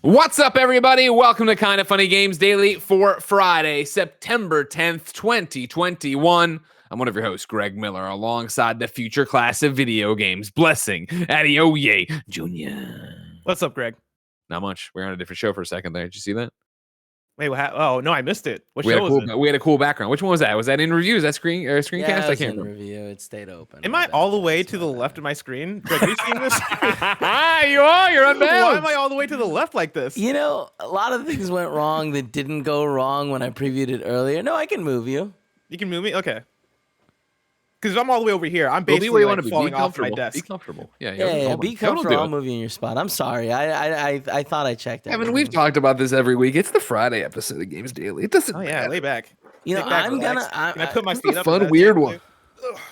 What's up, everybody? Welcome to Kinda Funny Games Daily for Friday, September 10th, 2021. I'm one of your hosts, Greg Miller, alongside the future class of video games, Blessing Adioye Jr. What's up, Greg? Not much. We're on a different show for a second there. Did you see that? Wait, oh, no, I missed it. What we show had was it? We had a cool background. Which one was that? Was that in review? Is that screencast? Yeah, I can't remember. Review. It stayed open. Am I all the way to the left of my screen? Greg, are you seeing this? You are. You're unbound. Why am I all the way to the left like this? You know, a lot of things went wrong that didn't go wrong when I previewed it earlier. No, I can move you. You can move me? Okay. Because if I'm all the way over here, I'm Be basically where you like want to be. falling Be off my comfortable. desk. Be comfortable. Yeah, Be comfortable. I'll move you in your spot. I'm sorry. I thought I checked that. We've talked about this every week. It's the Friday episode of Games Daily. It doesn't. Oh yeah, lay back. You know, Back, I'm relax. gonna. Can I put my feet up? Fun, weird one.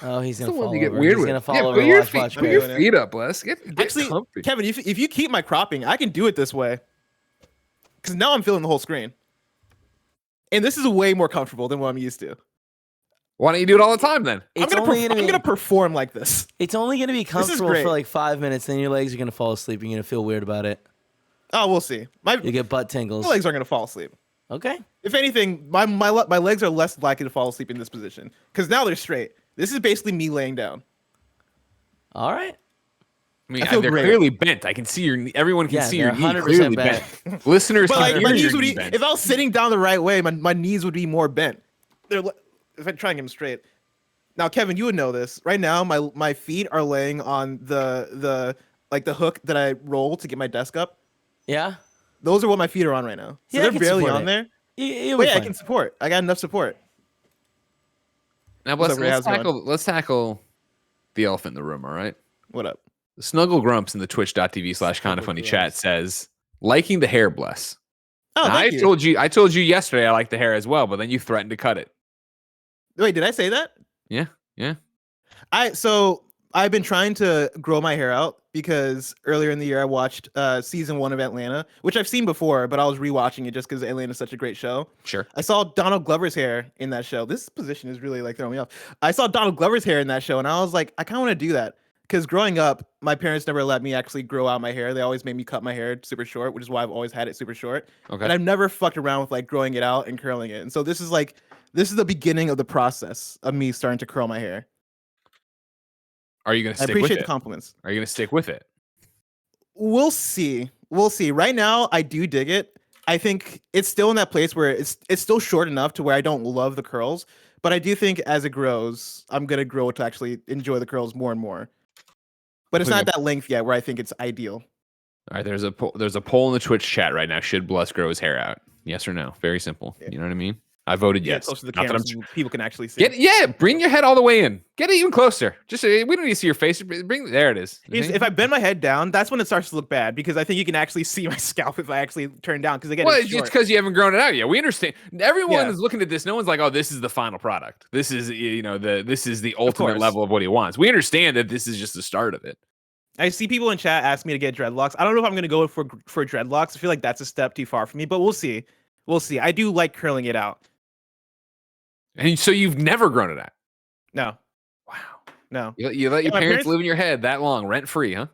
Oh, he's gonna It's the fall one you get over. weird He's with. gonna fall Yeah, over. put your feet up, Les. Get Actually, comfy. Kevin, if you keep my cropping, I can do it this way. Because now I'm feeling the whole screen. And this is way more comfortable than what I'm used to. Why don't you do it all the time then? I'm gonna perform like this. It's only gonna be comfortable for like 5 minutes, then your legs are gonna fall asleep. You're gonna feel weird about it. Oh, we'll see. You get butt tingles. My legs aren't gonna fall asleep. Okay. If anything, my legs are less likely to fall asleep in this position because now they're straight. This is basically me laying down. All right. I mean, feel they're great. clearly bent. I can see everyone can see your knee 100% clearly bent. Listeners But can like hear my your knees would knee be, bent. if I was sitting down the right way, my knees would be more bent. If I try and get them straight. Now, Kevin, you would know this. Right now, my feet are laying on the hook that I roll to get my desk up. Yeah. Those are what my feet are on right now. So Yeah, I they're can barely support on it. there. You'll But be yeah, I fine. can support. I got enough support. Now, What's up, Ray? How's it let's tackle the elephant in the room, all right? What up? Snuggle Grumps in the twitch.tv/kindafunny chat says, liking the hair, Bless. Oh, Now, thank you. I told you yesterday I like the hair as well, but then you threatened to cut it. Wait, did I say that? Yeah. So I've been trying to grow my hair out because earlier in the year I watched season 1 of Atlanta, which I've seen before, but I was rewatching it just because Atlanta is such a great show. Sure. I saw Donald Glover's hair in that show. This position is really like throwing me off. I saw Donald Glover's hair in that show, and I was like, I kind of want to do that because growing up, my parents never let me actually grow out my hair. They always made me cut my hair super short, which is why I've always had it super short. Okay. And I've never fucked around with like growing it out and curling it. And so this is the beginning of the process of me starting to curl my hair. Are you going to I stick with appreciate it? the compliments. Are you going to stick with it? We'll see. Right now, I do dig it. I think it's still in that place where it's still short enough to where I don't love the curls, but I do think as it grows, I'm gonna grow to actually enjoy the curls more and more. But it's not that length yet where I think it's ideal. All right, there's a poll in the Twitch chat right now. Should Bless grow his hair out? Yes or no? Very simple. Yeah. You know what I mean? I voted yes. Close to the Not that camera I'm so people can actually see. Bring your head all the way in. Get it even closer. Just we don't need to see your face. There it is. If I bend my head down, that's when it starts to look bad because I think you can actually see my scalp if I actually turn down. Because again, it's because you haven't grown it out yet. We understand. Everyone is looking at this. No one's like, "Oh, this is the final product. This is this is the ultimate level of what he wants." We understand that this is just the start of it. I see people in chat ask me to get dreadlocks. I don't know if I'm going to go for dreadlocks. I feel like that's a step too far for me, but we'll see. I do like curling it out. And so you've never grown it out? No. Wow. No. You let your parents live in your head that long, rent free, huh?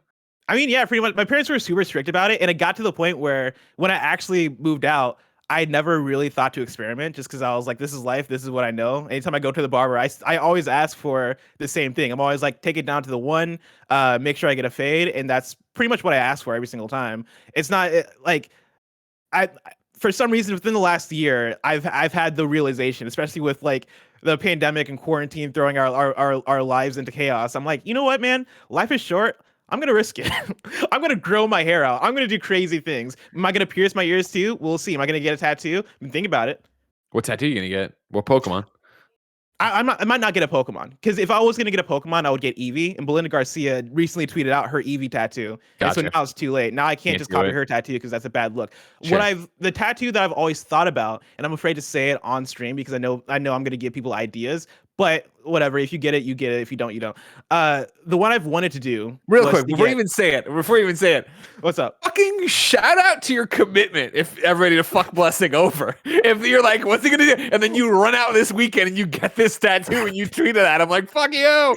I mean, yeah, pretty much. My parents were super strict about it, and it got to the point where when I actually moved out, I never really thought to experiment just because I was like, this is life. This is what I know. Anytime I go to the barber, I always ask for the same thing. I'm always like, take it down to the one, make sure I get a fade. And that's pretty much what I ask for every single time. It's not for some reason within the last year, I've had the realization, especially with like the pandemic and quarantine throwing our lives into chaos. I'm like, you know what, man? Life is short. I'm going to risk it. I'm going to grow my hair out. I'm going to do crazy things. Am I going to pierce my ears too? We'll see. Am I going to get a tattoo? Think about it. What tattoo are you going to get? What Pokemon? I might not get a Pokemon because if I was going to get a Pokemon, I would get Eevee. And Belinda Garcia recently tweeted out her Eevee tattoo. Gotcha. And so now it's too late. Now I can't just copy her tattoo because that's a bad look. Sure. The tattoo that I've always thought about, and I'm afraid to say it on stream because I know I'm going to give people ideas, But whatever, if you get it, you get it. If you don't, you don't. The one I've wanted to do real quick before you even say it. What's up? Fucking shout out to your commitment if everybody to fuck Blessing over. If you're like, what's he gonna do? And then you run out this weekend and you get this tattoo and you tweeted that. I'm like, fuck you.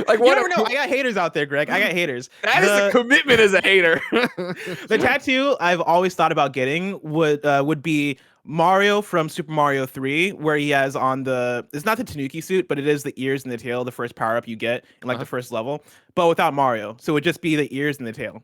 Like, You never know. I got haters out there, Greg. I got haters. That is a commitment as a hater. The tattoo I've always thought about getting would be Mario from Super Mario 3, where he has on it's not the Tanuki suit, but it is the ears and the tail, the first power up you get in like the first level, but without Mario. So it would just be the ears and the tail.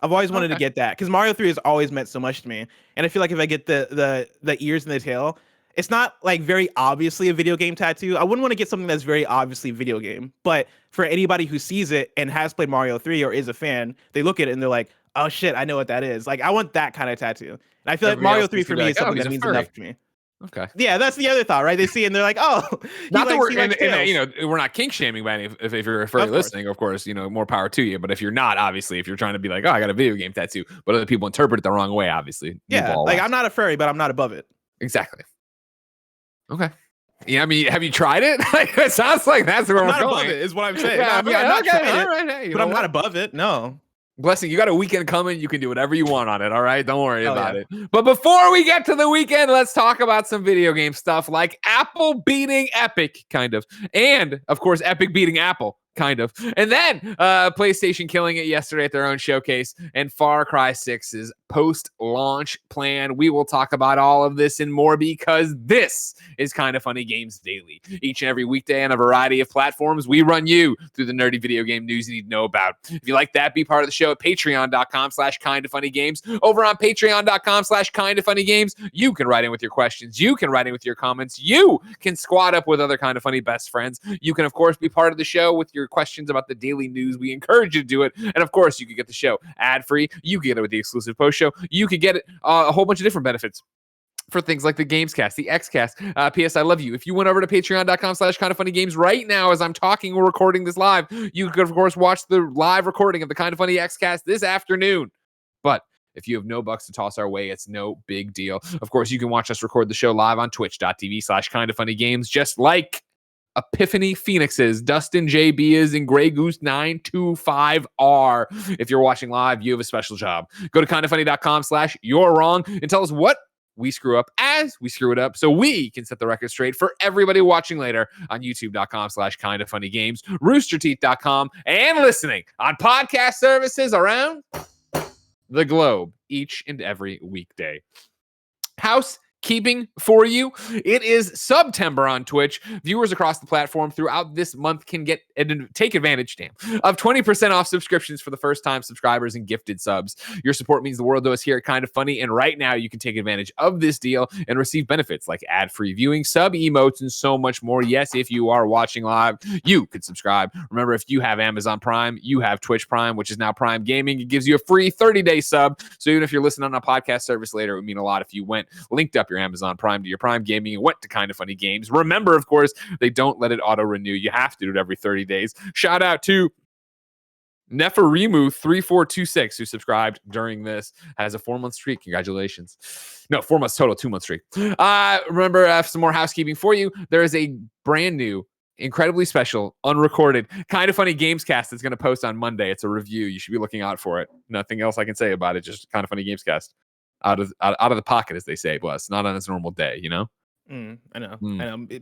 I've always wanted to get that because Mario 3 has always meant so much to me. And I feel like if I get the ears and the tail, it's not like very obviously a video game tattoo. I wouldn't want to get something that's very obviously video game, but for anybody who sees it and has played Mario 3 or is a fan, they look at it and they're like, oh shit, I know what that is. Like, I want that kind of tattoo. And I feel like Mario 3 for me is something that means enough to me. Okay. Yeah, that's the other thought, right? They see it and they're like, oh, not that we're not kink shaming by any if you're listening, of course, more power to you. But if you're not, obviously, if you're trying to be like, oh, I got a video game tattoo, but other people interpret it the wrong way, obviously. Yeah, like I'm not a furry, but I'm not above it. Exactly. Okay. Yeah, I mean, have you tried it? It sounds like that's where we're going. Above it is what I'm saying. Yeah, I'm not trying it, right, hey, but I'm not above it. No. Blessing, you got a weekend coming. You can do whatever you want on it. All right. Don't worry about it. But before we get to the weekend, let's talk about some video game stuff like Apple beating Epic, kind of. And, of course, Epic beating Apple. Kind of. And then PlayStation killing it yesterday at their own showcase and Far Cry 6's post-launch plan. We will talk about all of this and more because this is Kind of Funny Games Daily. Each and every weekday on a variety of platforms, we run you through the nerdy video game news you need to know about. If you like that, be part of the show at patreon.com/kindoffunnygames. Over on patreon.com/kindoffunnygames, you can write in with your questions. You can write in with your comments. You can squad up with other Kind of Funny best friends. You can, of course, be part of the show with your questions about the daily news. We encourage you to do it. And of course, you can get the show ad-free. You can get it with the exclusive post show. You can get it a whole bunch of different benefits for things like the Gamescast, the Xcast. P.S. I love you. If you went over to patreon.com/kindoffunnygames right now as I'm talking or recording this live, you could, of course, watch the live recording of the Kind of Funny Xcast this afternoon. But if you have no bucks to toss our way, it's no big deal. Of course, you can watch us record the show live on twitch.tv/kindoffunnygames, just like Epiphany Phoenixes, Dustin JB is in Grey Goose 925R. If you're watching live, you have a special job. Go to kindoffunny.com/you're wrong and tell us what we screw up as we screw it up so we can set the record straight for everybody watching later on youtube.com/kindoffunnygames, roosterteeth.com, and listening on podcast services around the globe each and every weekday. Housekeeping for you. It is September on Twitch. Viewers across the platform throughout this month can take advantage, of 20% off subscriptions for the first time subscribers and gifted subs. Your support means the world to us here at Kind of Funny, and right now you can take advantage of this deal and receive benefits like ad-free viewing, sub emotes, and so much more. Yes, if you are watching live, you could subscribe. Remember, if you have Amazon Prime, you have Twitch Prime, which is now Prime Gaming. It gives you a free 30-day sub. So even if you're listening on a podcast service later, it would mean a lot if you linked up your Amazon Prime to your Prime Gaming and went to Kind of Funny Games. Remember, of course, they don't let it auto-renew. You have to do it every 30 days. Shout out to Nefarimu3426, who subscribed during this, has a 4-month streak. Congratulations. No, 4 months total, 2-month streak. Remember, some more housekeeping for you. There is a brand new, incredibly special, unrecorded, Kind of Funny Gamescast that's going to post on Monday. It's a review. You should be looking out for it. Nothing else I can say about it. Just Kind of Funny Gamescast. Out of the pocket, as they say, Bless. Not on its normal day, I know.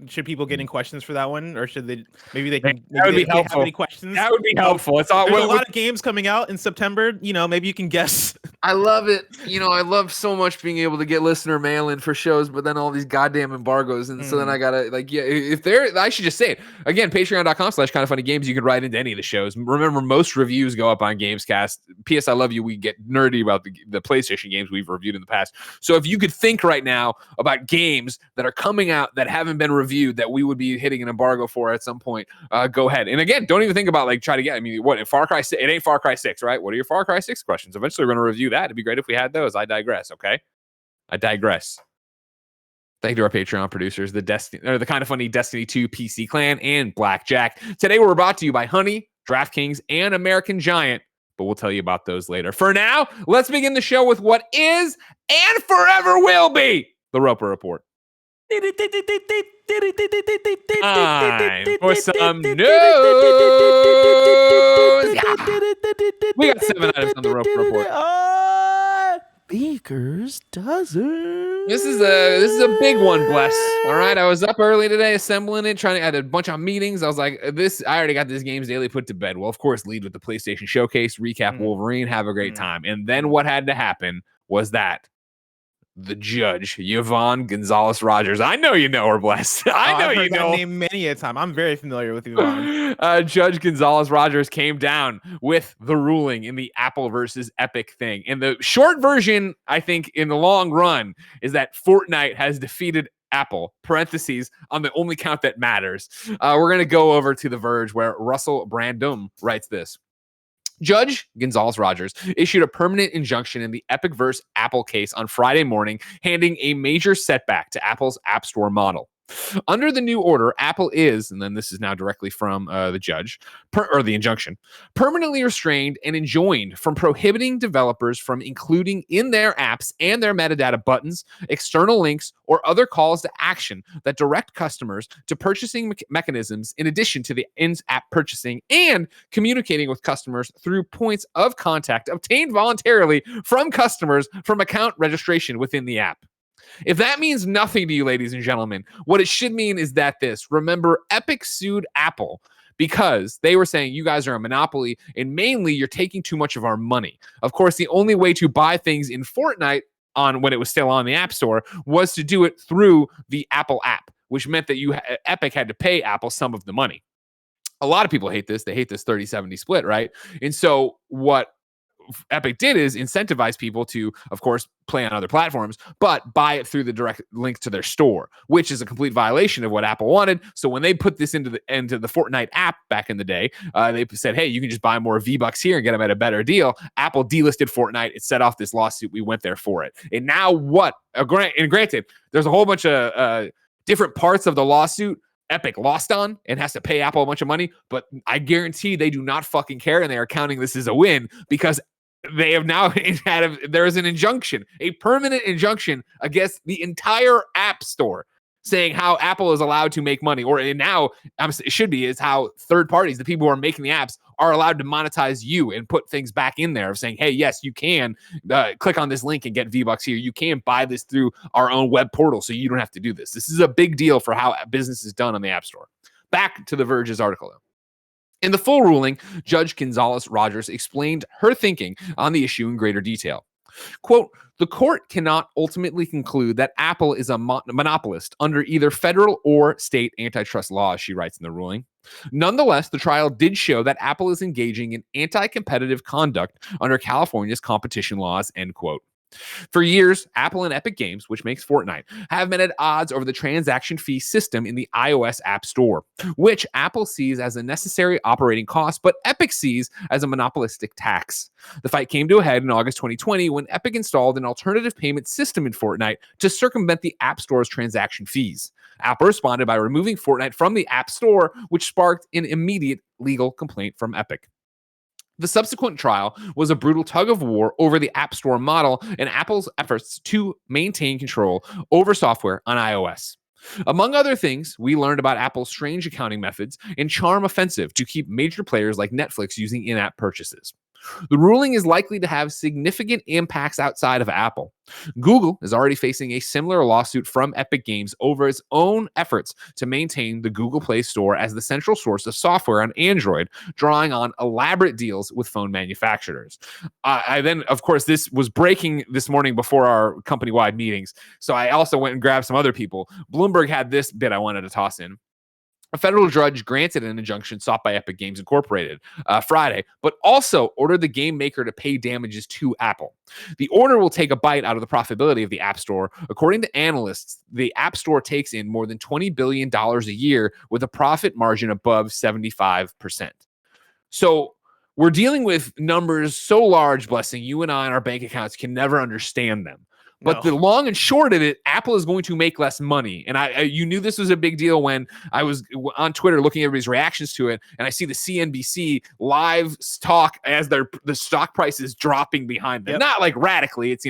Should people get any questions for that one, or should they? Maybe they can. That would be helpful. Have any questions? That would be helpful. It's all. There's a lot of games coming out in September. Maybe you can guess. I love it. I love so much being able to get listener mail in for shows, but then all these goddamn embargoes, and so then I gotta if they're. I should just say it again. Patreon.com/kindoffunnygames. You can write into any of the shows. Remember, most reviews go up on Gamescast. P.S. I love you. We get nerdy about the PlayStation games we've reviewed in the past. So if you could think right now about games that are coming out that haven't been reviewed that we would be hitting an embargo for at some point, go ahead. And again, don't even think about try to get. I mean, what if Far Cry 6? It ain't Far Cry 6, right? What are your Far Cry 6 questions? Eventually, we're going to review that. It'd be great if we had those. I digress. Okay, I digress. Thank you to our Patreon producers, the Kind of Funny Destiny 2 PC Clan and Blackjack. Today, we're brought to you by Honey, DraftKings, and American Giant. But we'll tell you about those later. For now, let's begin the show with what is and forever will be the Roper Report. Time for some news. We got 7 items on the rope report. Baker's dozen. This is a big one, bless. All right, I was up early today assembling it, I had a bunch of meetings. I was like, I already got this Games Daily put to bed. Well, of course, lead with the PlayStation Showcase, recap Wolverine, have a great time. And then what had to happen was that the judge, Yvonne Gonzalez-Rogers. I know you know her, bless. I've heard that name many a time. I'm very familiar with Yvonne. Judge Gonzalez-Rogers came down with the ruling in the Apple versus Epic thing. And the short version, I think, in the long run, is that Fortnite has defeated Apple, parentheses, on the only count that matters. We're going to go over to The Verge, where Russell Brandom writes this. Judge Gonzalez-Rogers issued a permanent injunction in the Epic vs. Apple case on Friday morning, handing a major setback to Apple's App Store model. Under the new order, Apple is, and then this is now directly from the judge, or the injunction, permanently restrained and enjoined from prohibiting developers from including in their apps and their metadata buttons, external links, or other calls to action that direct customers to purchasing mechanisms in addition to the in-app purchasing and communicating with customers through points of contact obtained voluntarily from customers from account registration within the app. If that means nothing to you, ladies and gentlemen, what it should mean is that remember, Epic sued Apple because they were saying you guys are a monopoly and mainly you're taking too much of our money. Of course, the only way to buy things in Fortnite when it was still on the App Store was to do it through the Apple app, which meant that Epic had to pay Apple some of the money. A lot of people hate this. They hate this 30-70 split, right? And so what Epic did is incentivize people to, of course, play on other platforms, but buy it through the direct link to their store, which is a complete violation of what Apple wanted. So when they put this into the Fortnite app back in the day, they said, hey, you can just buy more V-Bucks here and get them at a better deal. Apple delisted Fortnite. It set off this lawsuit. We went there for it. And now what? And granted, there's a whole bunch of different parts of the lawsuit Epic lost on and has to pay Apple a bunch of money, but I guarantee they do not fucking care, and they are counting this as a win because they have now there is an injunction, a permanent injunction against the entire App Store, saying how Apple is allowed to make money, or now it should be, is how third parties, the people who are making the apps, are allowed to monetize you and put things back in there of saying, hey, yes, you can click on this link and get V-Bucks here. You can buy this through our own web portal, so you don't have to do this. This is a big deal for how business is done on the App Store. Back to the Verge's article, though. In the full ruling, Judge Gonzalez-Rogers explained her thinking on the issue in greater detail. Quote, the court cannot ultimately conclude that Apple is a monopolist under either federal or state antitrust laws, she writes in the ruling. Nonetheless, the trial did show that Apple is engaging in anti-competitive conduct under California's competition laws, end quote. For years, Apple and Epic Games, which makes Fortnite, have been at odds over the transaction fee system in the iOS App Store, which Apple sees as a necessary operating cost, but Epic sees as a monopolistic tax. The fight came to a head in August 2020 when Epic installed an alternative payment system in Fortnite to circumvent the App Store's transaction fees. Apple responded by removing Fortnite from the App Store, which sparked an immediate legal complaint from Epic. The subsequent trial was a brutal tug of war over the App Store model and Apple's efforts to maintain control over software on iOS. Among other things, we learned about Apple's strange accounting methods and charm offensive to keep major players like Netflix using in-app purchases. The ruling is likely to have significant impacts outside of Apple. Google is already facing a similar lawsuit from Epic Games over its own efforts to maintain the Google Play Store as the central source of software on Android, drawing on elaborate deals with phone manufacturers. I then, of course, this was breaking this morning before our company-wide meetings, so I also went and grabbed some other people. Bloomberg had this bit I wanted to toss in. A federal judge granted an injunction sought by Epic Games Incorporated Friday, but also ordered the game maker to pay damages to Apple. The order will take a bite out of the profitability of the App Store. According to analysts, the App Store takes in more than $20 billion a year with a profit margin above 75%. So we're dealing with numbers so large, Blessing, you and I and our bank accounts can never understand them. But the long and short of it, Apple is going to make less money. And you knew this was a big deal when I was on Twitter looking at everybody's reactions to it. And I see the CNBC live talk as the stock price is dropping behind them. Yep. Not like radically. It's,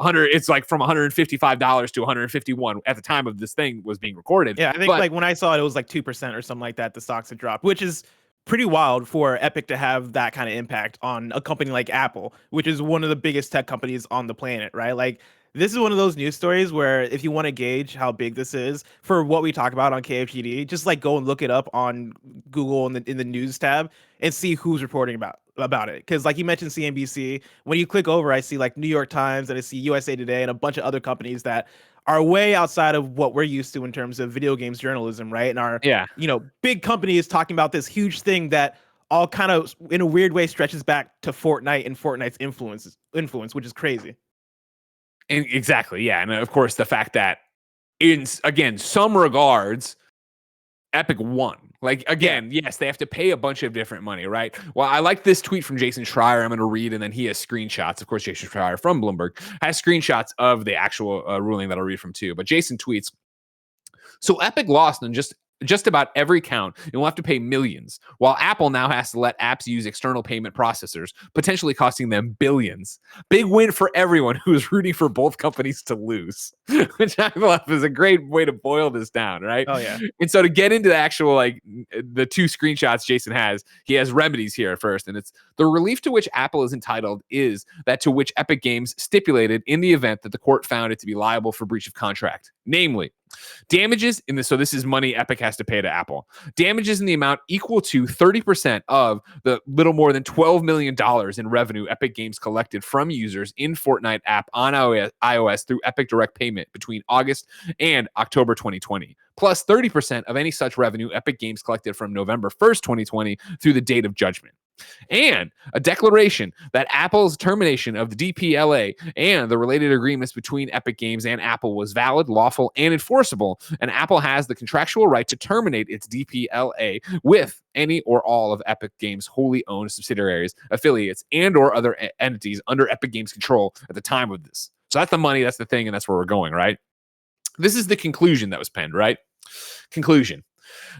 It's like from $155 to 151 at the time of this thing was being recorded. Yeah, I think like when I saw it, it was like 2% or something like that. The stocks had dropped, which is pretty wild for Epic to have that kind of impact on a company like Apple, which is one of the biggest tech companies on the planet, right? Like this is one of those news stories where if you want to gauge how big this is for what we talk about on KFGD, just like go and look it up on Google in the news tab and see who's reporting about it. Because like you mentioned CNBC, when you click over, I see like New York Times and I see USA Today and a bunch of other companies that are way outside of what we're used to in terms of video games journalism, right? And our big companies talking about this huge thing that all kind of in a weird way stretches back to Fortnite and Fortnite's influence, which is crazy. And exactly, yeah. And of course, the fact that in, again, some regards, Epic won. Like, again, yes, they have to pay a bunch of different money, right? Well, I like this tweet from Jason Schreier. I'm going to read, and then he has screenshots. Of course, Jason Schreier from Bloomberg has screenshots of the actual ruling that I'll read from too. But Jason tweets, so Epic lost on just about every count and will have to pay millions, while Apple now has to let apps use external payment processors, potentially costing them billions. Big win for everyone who is rooting for both companies to lose, which I love is a great way to boil this down, right? Oh, yeah. And so to get into the actual, like, the two screenshots Jason has, he has remedies here at first, and it's the relief to which Apple is entitled is that to which Epic Games stipulated in the event that the court found it to be liable for breach of contract, namely damages in this. So this is money Epic has to pay to Apple. Damages in the amount equal to 30% of the little more than $12 million in revenue Epic Games collected from users in Fortnite app on iOS through Epic Direct Payment between August and October 2020, plus 30% of any such revenue Epic Games collected from November 1st, 2020 through the date of judgment. And a declaration that Apple's termination of the DPLA and the related agreements between Epic Games and Apple was valid, lawful, and enforceable, and Apple has the contractual right to terminate its DPLA with any or all of Epic Games' wholly owned subsidiaries, affiliates, and or other entities under Epic Games' control at the time of this. So that's the money, that's the thing, and that's where we're going, right? This is the conclusion that was penned, right? Conclusion.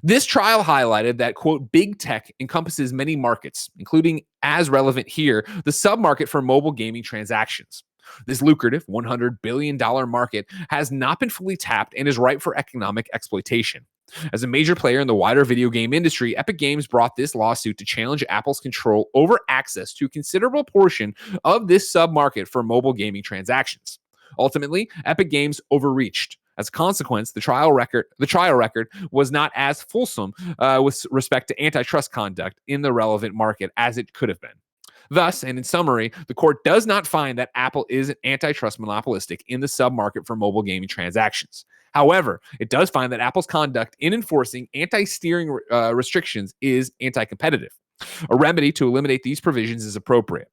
This trial highlighted that, quote, big tech encompasses many markets, including, as relevant here, the submarket for mobile gaming transactions. This lucrative $100 billion market has not been fully tapped and is ripe for economic exploitation. As a major player in the wider video game industry, Epic Games brought this lawsuit to challenge Apple's control over access to a considerable portion of this submarket for mobile gaming transactions. Ultimately, Epic Games overreached. As a consequence, the trial record was not as fulsome with respect to antitrust conduct in the relevant market as it could have been. Thus, and in summary, the court does not find that Apple is antitrust monopolistic in the submarket for mobile gaming transactions. However, it does find that Apple's conduct in enforcing anti-steering restrictions is anti-competitive. A remedy to eliminate these provisions is appropriate.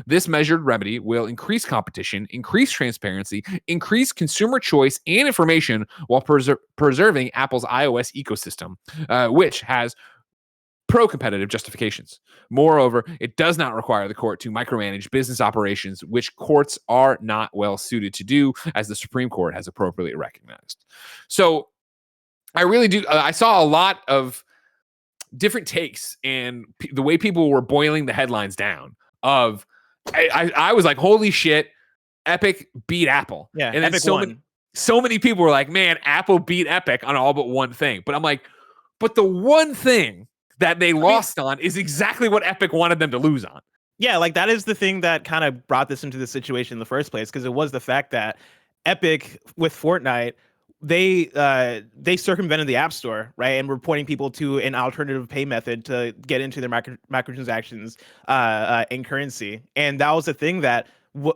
This measured remedy will increase competition, increase transparency, increase consumer choice and information while preserving Apple's iOS ecosystem, which has pro-competitive justifications. Moreover, it does not require the court to micromanage business operations, which courts are not well suited to do, as the Supreme Court has appropriately recognized. So I really do. I saw a lot of different takes and the way people were boiling the headlines down of I was like, holy shit, Epic beat Apple. Yeah, and then Epic won. So many people were like, man, Apple beat Epic on all but one thing. But I'm like, but the one thing that they lost on is exactly what Epic wanted them to lose on. Yeah, like that is the thing that kind of brought this into the situation in the first place, because it was the fact that Epic with Fortnite, they circumvented the App Store, right, and were pointing people to an alternative pay method to get into their microtransactions in currency, and that was the thing that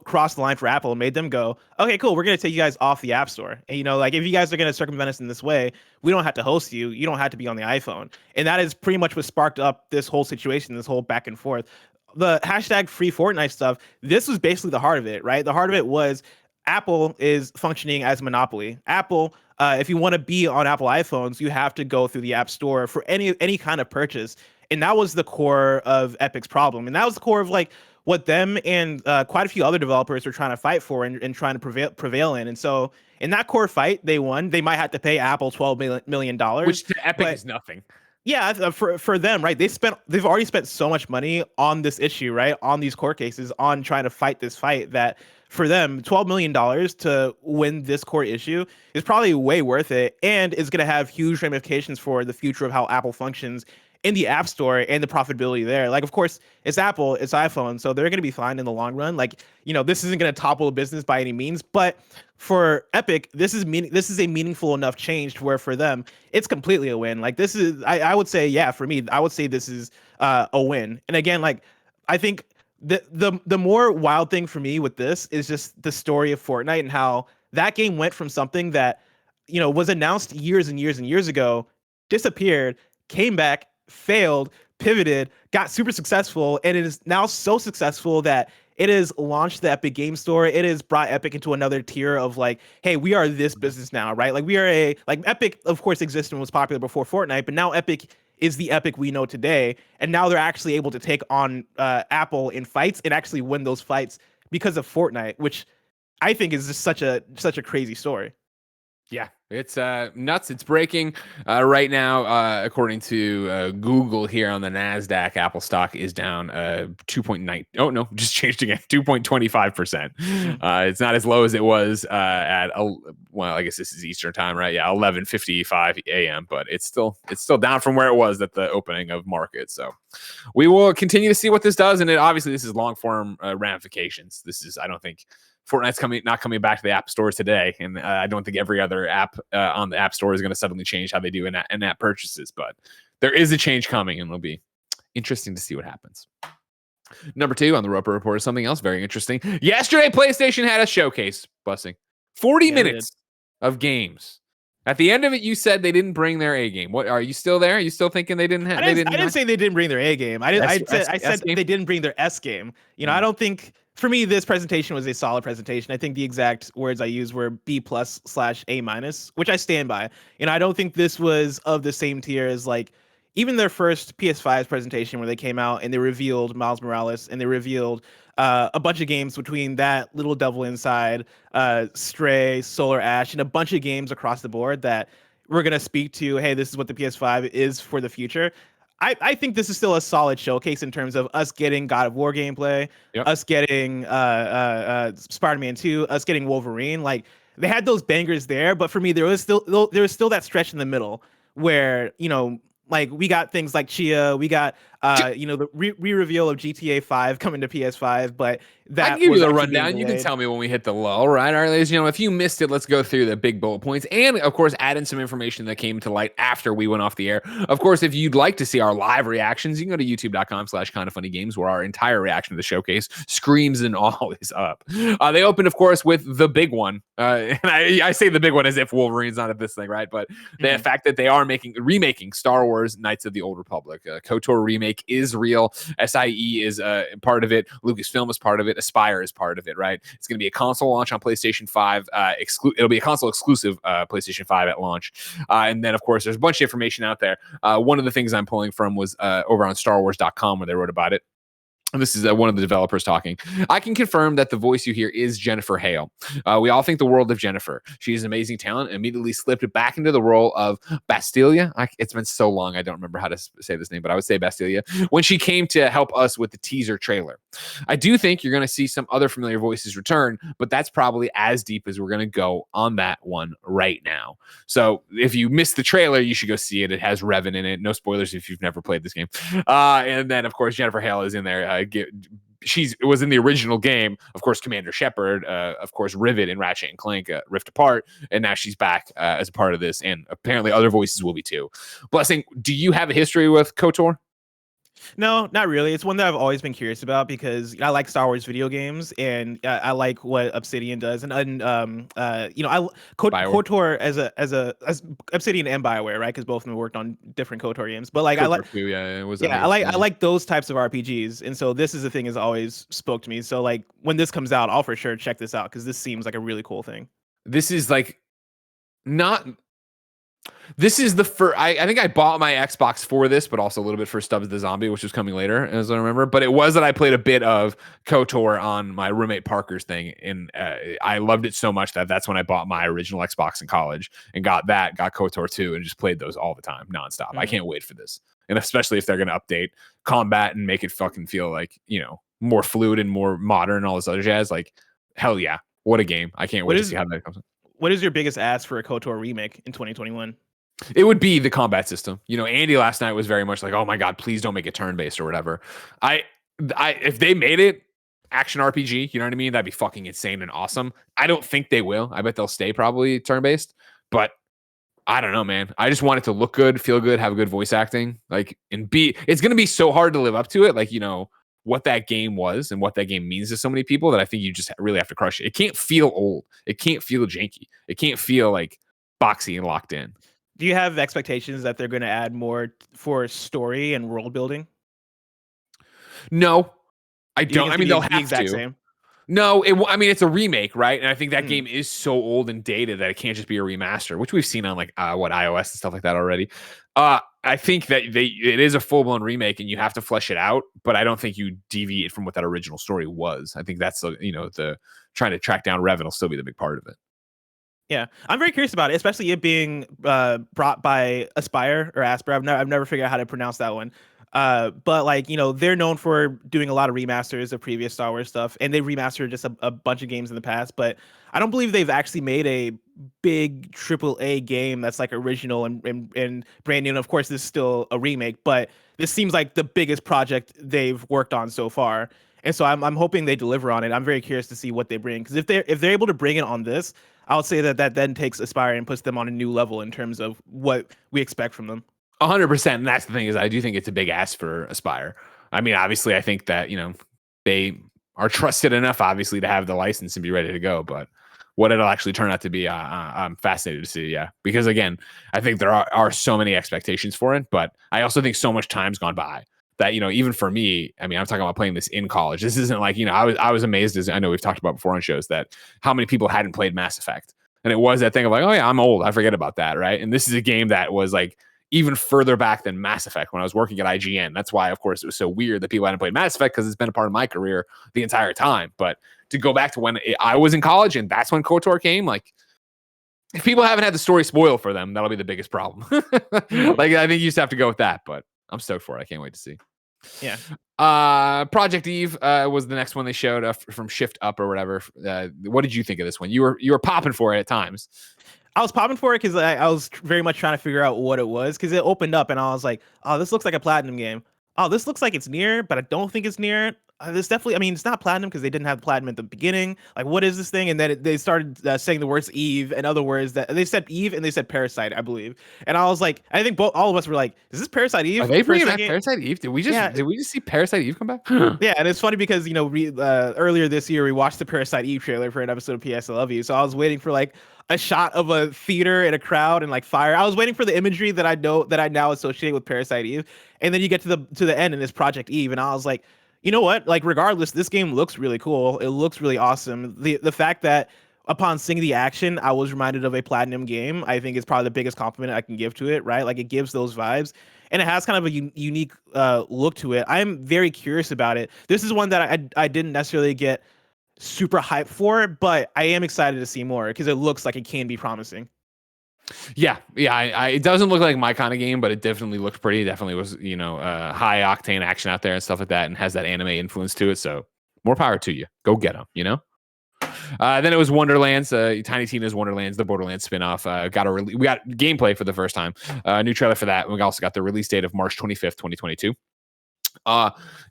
crossed the line for Apple and made them go, okay, cool, we're going to take you guys off the App Store. And, like if you guys are going to circumvent us in this way, we don't have to host you. You don't have to be on the iPhone. And that is pretty much what sparked up this whole situation, this whole back and forth. The hashtag free Fortnite stuff, this was basically the heart of it, right? The heart of it was Apple is functioning as a monopoly. Apple, if you want to be on Apple iPhones, you have to go through the App Store for any kind of purchase. And that was the core of Epic's problem. And that was the core of like what them and quite a few other developers were trying to fight for and trying to prevail in. And so in that core fight, they won. They might have to pay Apple $12 million. Which to Epic is nothing. Yeah, for them, right? They've already spent so much money on this issue, right? On these court cases, on trying to fight this fight that for them, $12 million to win this core issue is probably way worth it, and is going to have huge ramifications for the future of how Apple functions in the App Store and the profitability there. Like, of course, it's Apple, it's iPhone, so they're going to be fine in the long run. Like, this isn't going to topple a business by any means, but for Epic, this is a meaningful enough change to where for them, it's completely a win. Like, this is, I would say, yeah, for me, I would say this is a win. And again, like, I think the more wild thing for me with this is just the story of Fortnite and how that game went from something that, was announced years and years and years ago, disappeared, came back, failed, pivoted, got super successful, and it is now so successful that it has launched the Epic Game Store. It has brought Epic into another tier of like, hey, we are this business now, right? Like, we are Epic, of course, existed and was popular before Fortnite, but now Epic is the Epic we know today, and now they're actually able to take on Apple in fights and actually win those fights because of Fortnite, which I think is just such a crazy story. Yeah, it's nuts. It's breaking right now. According to Google here on the NASDAQ, Apple stock is down 2.9. Oh, no, just changed again, 2.25%. It's not as low as it was at, well, I guess this is Eastern time, right? Yeah, 11:55 a.m., but it's still down from where it was at the opening of market. So we will continue to see what this does. And obviously, this is long form ramifications. This is, I don't think, Fortnite's not coming back to the App Store today, and I don't think every other app on the App Store is going to suddenly change how they do in-app purchases. But there is a change coming, and it'll be interesting to see what happens. Number 2 on the Roper Report is something else very interesting. Yesterday, PlayStation had a showcase. Blessing. 40 minutes of games. At the end of it, you said they didn't bring their A game. What, are you still there? Are you still thinking they didn't have? I didn't say they didn't bring their A game. I said they didn't bring their S game. I don't think. For me, this presentation was a solid presentation. I think the exact words I used were B+/A-, which I stand by. I don't think this was of the same tier as like even their first PS5's presentation where they came out and they revealed Miles Morales and they revealed a bunch of games between that, Little Devil Inside, Stray, Solar Ash, and a bunch of games across the board that we're going to speak to, hey, this is what the PS5 is for the future. I think this is still a solid showcase in terms of us getting God of War gameplay, us getting Spider-Man 2, us getting Wolverine. Like, they had those bangers there, but for me, there was still that stretch in the middle where, like, we got things like Chia, we got the re-reveal of GTA 5 coming to PS5, but that I can give you the rundown. You can tell me when we hit the lull, right? All right, ladies and gentlemen, if you missed it, let's go through the big bullet points and, of course, add in some information that came to light after we went off the air. Of course, if you'd like to see our live reactions, you can go to youtube.com/kindoffunnygames, where our entire reaction to the showcase screams and all is up. They opened, of course, with the big one. And I say the big one as if Wolverine's not at this thing, right? But the fact that they are remaking Star Wars Knights of the Old Republic. KOTOR remake is real. SIE is part of it. Lucasfilm is part of it. Aspire is part of it, right? It's going to be a console launch on PlayStation 5. It'll be a console exclusive PlayStation 5 at launch. And then, of course, there's a bunch of information out there. One of the things I'm pulling from was over on StarWars.com where they wrote about it. And this is one of the developers talking. I can confirm that the voice you hear is Jennifer Hale. We all think the world of Jennifer. She is an amazing talent. Immediately slipped back into the role of Bastilia. It's been so long, I don't remember how to say this name, but I would say Bastilia. When she came to help us with the teaser trailer. I do think you're going to see some other familiar voices return, but that's probably as deep as we're going to go on that one right now. So if you missed the trailer, you should go see it. It has Revan in it. No spoilers if you've never played this game. And then, of course, Jennifer Hale is in there. She was in the original game, of course, Commander Shepard, of course, Rivet and Ratchet and Clank, Rift Apart, and now she's back as a part of this, and apparently other voices will be too. Blessing, do you have a history with KOTOR? No, not really. It's one that I've always been curious about because I like Star Wars video games and I like what Obsidian does. And KOTOR as Obsidian and BioWare, right? Because both of them worked on different KOTOR games. But like KOTOR I like those types of RPGs. And so this is the thing has always spoke to me. So like when this comes out, I'll for sure check this out because this seems like a really cool thing. This is like not. This is the first. I think I bought my Xbox for this, but also a little bit for Stubbs the Zombie, which was coming later, as I remember. But it was that I played a bit of KOTOR on my roommate Parker's thing, and I loved it so much that that's when I bought my original Xbox in college and got KOTOR 2, and just played those all the time, nonstop. I can't wait for this, and especially if they're going to update combat and make it fucking feel like more fluid and more modern, and all this other jazz. Like, hell yeah, what a game! I can't wait What to is see how that comes. what is your biggest ask for a KOTOR remake in 2021? It would be the combat system. Andy last night was very much like, "Oh my god, please don't make it turn based or whatever." I, if they made it action RPG, you know what I mean? That'd be fucking insane and awesome. I don't think they will. I bet they'll stay probably turn based, but I don't know, man. I just want it to look good, feel good, have good voice acting, it's gonna be so hard to live up to it, what that game was and what that game means to so many people that I think you just really have to crush it. It can't feel old. It can't feel janky. It can't feel like boxy and locked in. Do you have expectations that they're going to add more for story and world building? No, I Do you think don't. it's I mean, gonna they'll be the have exact to. same? No, it's a remake, right? And I think that Mm. game is so old and dated that it can't just be a remaster, which we've seen on iOS and stuff like that already. I think that it is a full blown remake, and you have to flesh it out. But I don't think you deviate from what that original story was. I think that's the trying to track down Revan will still be the big part of it. Yeah, I'm very curious about it, especially it being brought by Aspire or Asper. I've never figured out how to pronounce that one. But they're known for doing a lot of remasters of previous Star Wars stuff, and they remastered just a bunch of games in the past. But I don't believe they've actually made a big AAA game that's like original and brand new. And of course, this is still a remake, but this seems like the biggest project they've worked on so far. And so I'm hoping they deliver on it. I'm very curious to see what they bring, because if they're able to bring it on this, I'll say that then takes Aspire and puts them on a new level in terms of what we expect from them. 100%. And that's the thing, is I do think it's a big ask for Aspire. I mean, obviously, I think that they are trusted enough, obviously, to have the license and be ready to go. But what it'll actually turn out to be, I'm fascinated to see. Yeah, because again, I think there are so many expectations for it, but I also think so much time's gone by that even for me, I mean, I'm talking about playing this in college. This isn't like I was amazed, as I know we've talked about before on shows, that how many people hadn't played Mass Effect, and it was that thing of like, oh yeah, I'm old, I forget about that, right? And this is a game that was like even further back than Mass Effect when I was working at IGN. That's why, of course, it was so weird that people hadn't played Mass Effect, because it's been a part of my career the entire time. But to go back to when I was in college and that's when KOTOR came, like, if people haven't had the story spoiled for them, that'll be the biggest problem. Like, I think you just have to go with that, but I'm stoked for it. I can't wait to see. Yeah. Project Eve was the next one they showed from Shift Up or whatever. What did you think of this one? You were popping for it at times. I was popping for it because I was very much trying to figure out what it was, because it opened up and I was like, oh, this looks like a Platinum game. Oh, this looks like it's near, but I don't think it's near. This definitely, I mean, it's not Platinum because they didn't have Platinum at the beginning. Like, what is this thing? And then they started saying the words Eve and other words that they said Eve and they said Parasite, I believe. And I was like, I think all of us were like, is this Parasite Eve? Are they bringing back Parasite Eve? Did we just see Parasite Eve come back? Yeah, and it's funny because earlier this year we watched the Parasite Eve trailer for an episode of PS I Love You. So I was waiting for like a shot of a theater and a crowd and like fire. I was waiting for the imagery that I now associate with Parasite Eve. And then you get to the end and it's Project Eve, and I was like, you know what? Like, regardless, this game looks really cool. It looks really awesome. The fact that upon seeing the action, I was reminded of a Platinum game, I think is probably the biggest compliment I can give to it, right? Like, it gives those vibes, and it has kind of a unique look to it. I'm very curious about it. This is one that I didn't necessarily get super hyped for, but I am excited to see more because it looks like it can be promising. Yeah. It doesn't look like my kind of game, but it definitely looked pretty. It definitely was, high octane action out there and stuff like that, and has that anime influence to it. So more power to you. Go get them. Then it was Wonderlands, Tiny Tina's Wonderlands, the Borderlands spinoff. We got gameplay for the first time. New trailer for that. We also got the release date of March 25th, 2022.